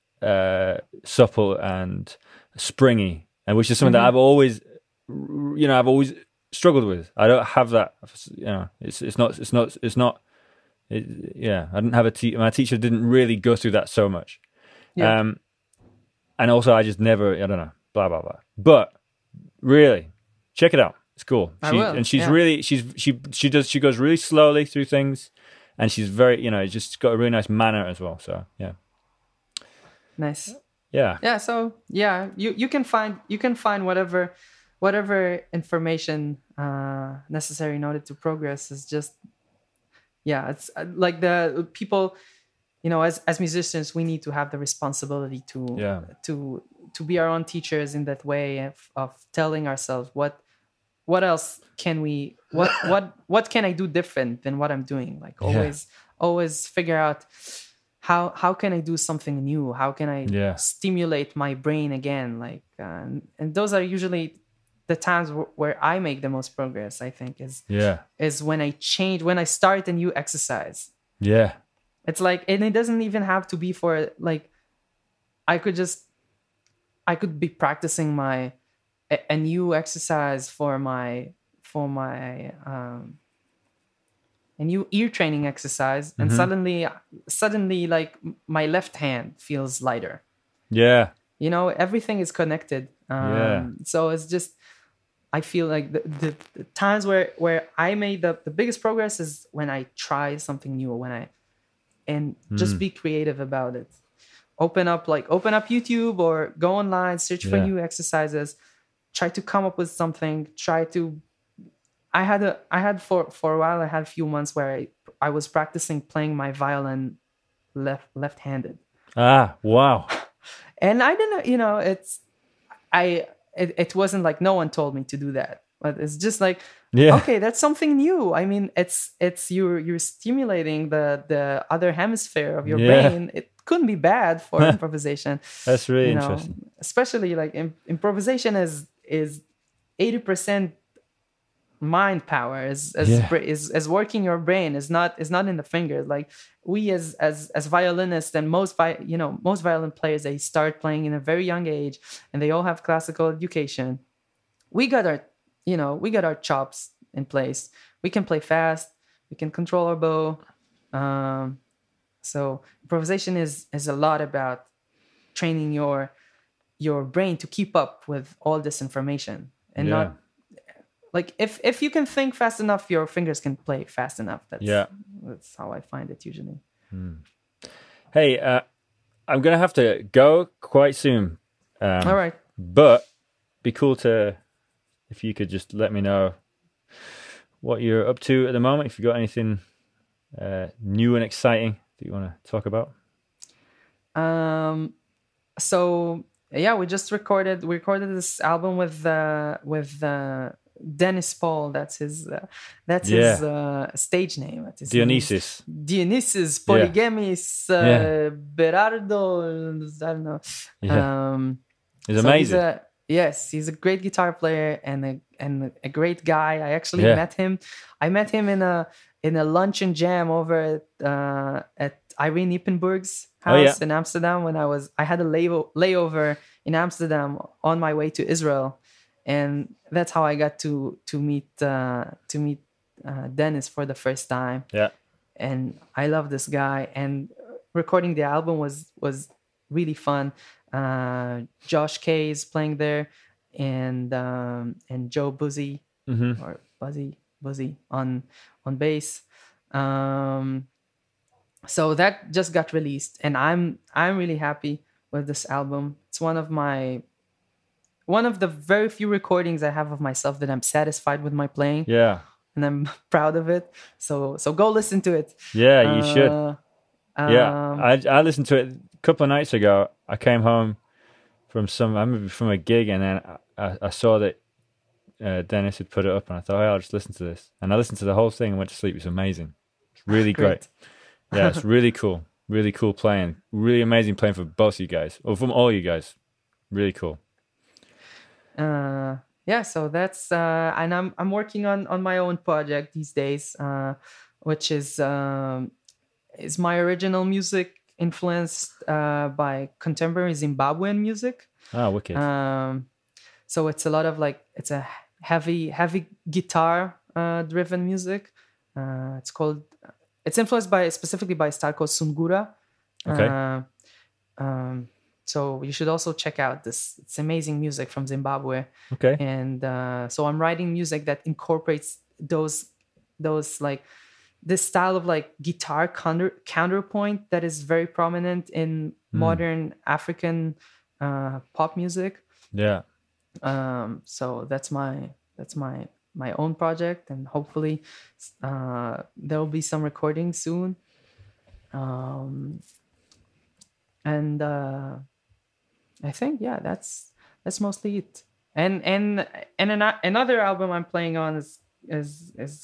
supple and springy, and which is something that I've always struggled with. I don't have that. You know, it's not. I didn't have my teacher didn't really go through that so much. Yeah. And also, I just never. I don't know. Blah blah blah. But really, check it out. It's cool. She goes really slowly through things, and she's very, just got a really nice manner as well. So yeah, Nice. yeah, Yeah. So yeah, you can find whatever information necessary in order to progress. Is just, yeah, it's like the people, as musicians, we need to have the responsibility yeah, to be our own teachers in that way of telling ourselves what else can we what can I do different than what I'm doing. Like always figure out how can I do something new? How can I stimulate my brain again? Like and those are usually the times where I make the most progress. I think is when I start a new exercise. Yeah. It's like, and it doesn't even have to be for like, I could be practicing a new exercise for my a new ear training exercise, and suddenly like my left hand feels lighter. Yeah. Everything is connected. So it's just, I feel like the times where I made the biggest progress is when I try something new, and just be creative about it. Open up YouTube or go online, search for new exercises, try to come up with something, I had for a while, I had a few months where I was practicing playing my violin left-handed. Ah, wow. And I didn't, it wasn't like no one told me to do that, but it's just like, okay, that's something new. I mean, it's you're stimulating the other hemisphere of your brain. It couldn't be bad for improvisation. That's really interesting. Especially like improvisation is 80% mind power, is working your brain, is not in the fingers. Like we as violinists, and most violin players, they start playing in a very young age, and they all have classical education. We got our chops in place. We can play fast. We can control our bow. So improvisation is a lot about training your brain to keep up with all this information, and not like if you can think fast enough, your fingers can play fast enough. That's how I find it usually. Hey, I'm gonna have to go quite soon. All right, but be cool if you could just let me know what you're up to at the moment. If you got anything new and exciting that you want to talk about. So yeah, we recorded this album with Dennis Paul. That's his stage name. That's his Dionysus. Dionysus Polygamis Berardo. I don't know. Yeah. He's amazing. He's a great guitar player and a great guy. I actually met him. I met him in a lunch and jam over at Irene Ippenburg's house in Amsterdam when I had a layover in Amsterdam on my way to Israel, and that's how I got to meet Dennis for the first time. Yeah, and I love this guy, and recording the album was really fun. Josh Kay is playing there, and Joe Buzzy or Buzzy on bass. So that just got released, and I'm really happy with this album. It's one of the very few recordings I have of myself that I'm satisfied with my playing. Yeah, and I'm proud of it. So go listen to it. Yeah, you should. I listened to it a couple of nights ago. I came home from a gig, and then I saw that Dennis had put it up, and I thought, I'll just listen to this. And I listened to the whole thing and went to sleep. It's amazing. It's really great. Yeah, it's really cool. Really cool playing. Really amazing playing for both you guys, or from all you guys. Really cool. So that's and I'm working on my own project these days, which is my original music influenced by contemporary Zimbabwean music. Ah, wicked. So it's a lot of it's a heavy guitar driven music. It's influenced specifically by a style called Sungura. Okay. So you should also check out this. It's amazing music from Zimbabwe. Okay. And so I'm writing music that incorporates those this style of like guitar counterpoint that is very prominent in modern African pop music. Yeah. So that's my own project, and hopefully there will be some recording soon. And I think that's mostly it. And another album I'm playing on is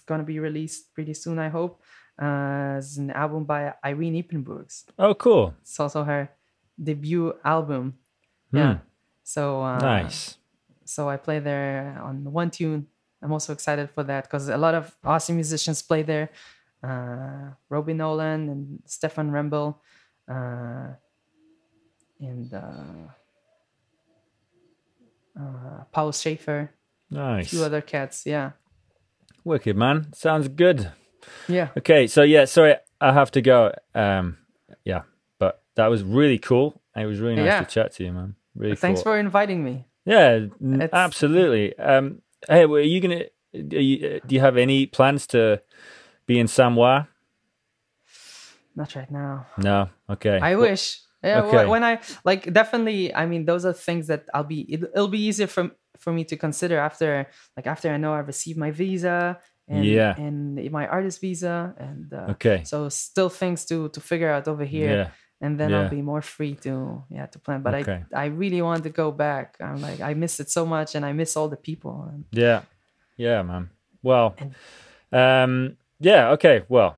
gonna be released pretty soon, I hope. It's an album by Irene Ippenburgs. Oh, cool. It's also her debut album. Yeah. So Nice. So I play there on one tune. I'm also excited for that because a lot of awesome musicians play there. Robbie Nolan and Stefan Rembel, and Paul Schaefer. Nice. A few other cats. Yeah. Wicked, man. Sounds good. Yeah. Okay, so yeah, sorry, I have to go. Yeah, but that was really cool. It was really nice to chat to you, man. Really Thanks cool. for inviting me. Yeah, absolutely. Hey, are you gonna? Do you have any plans to be in Samoa? Not right now. No. Okay. I wish. Yeah. Okay. When I like, definitely. I mean, those are things that it'll be easier for me to consider after I know I've received my visa and my artist visa, and so still things to figure out over here. Yeah. And then I'll be more free to plan. But I really want to go back. I'm like, I miss it so much, and I miss all the people. Yeah, man. Well, yeah. Okay. Well,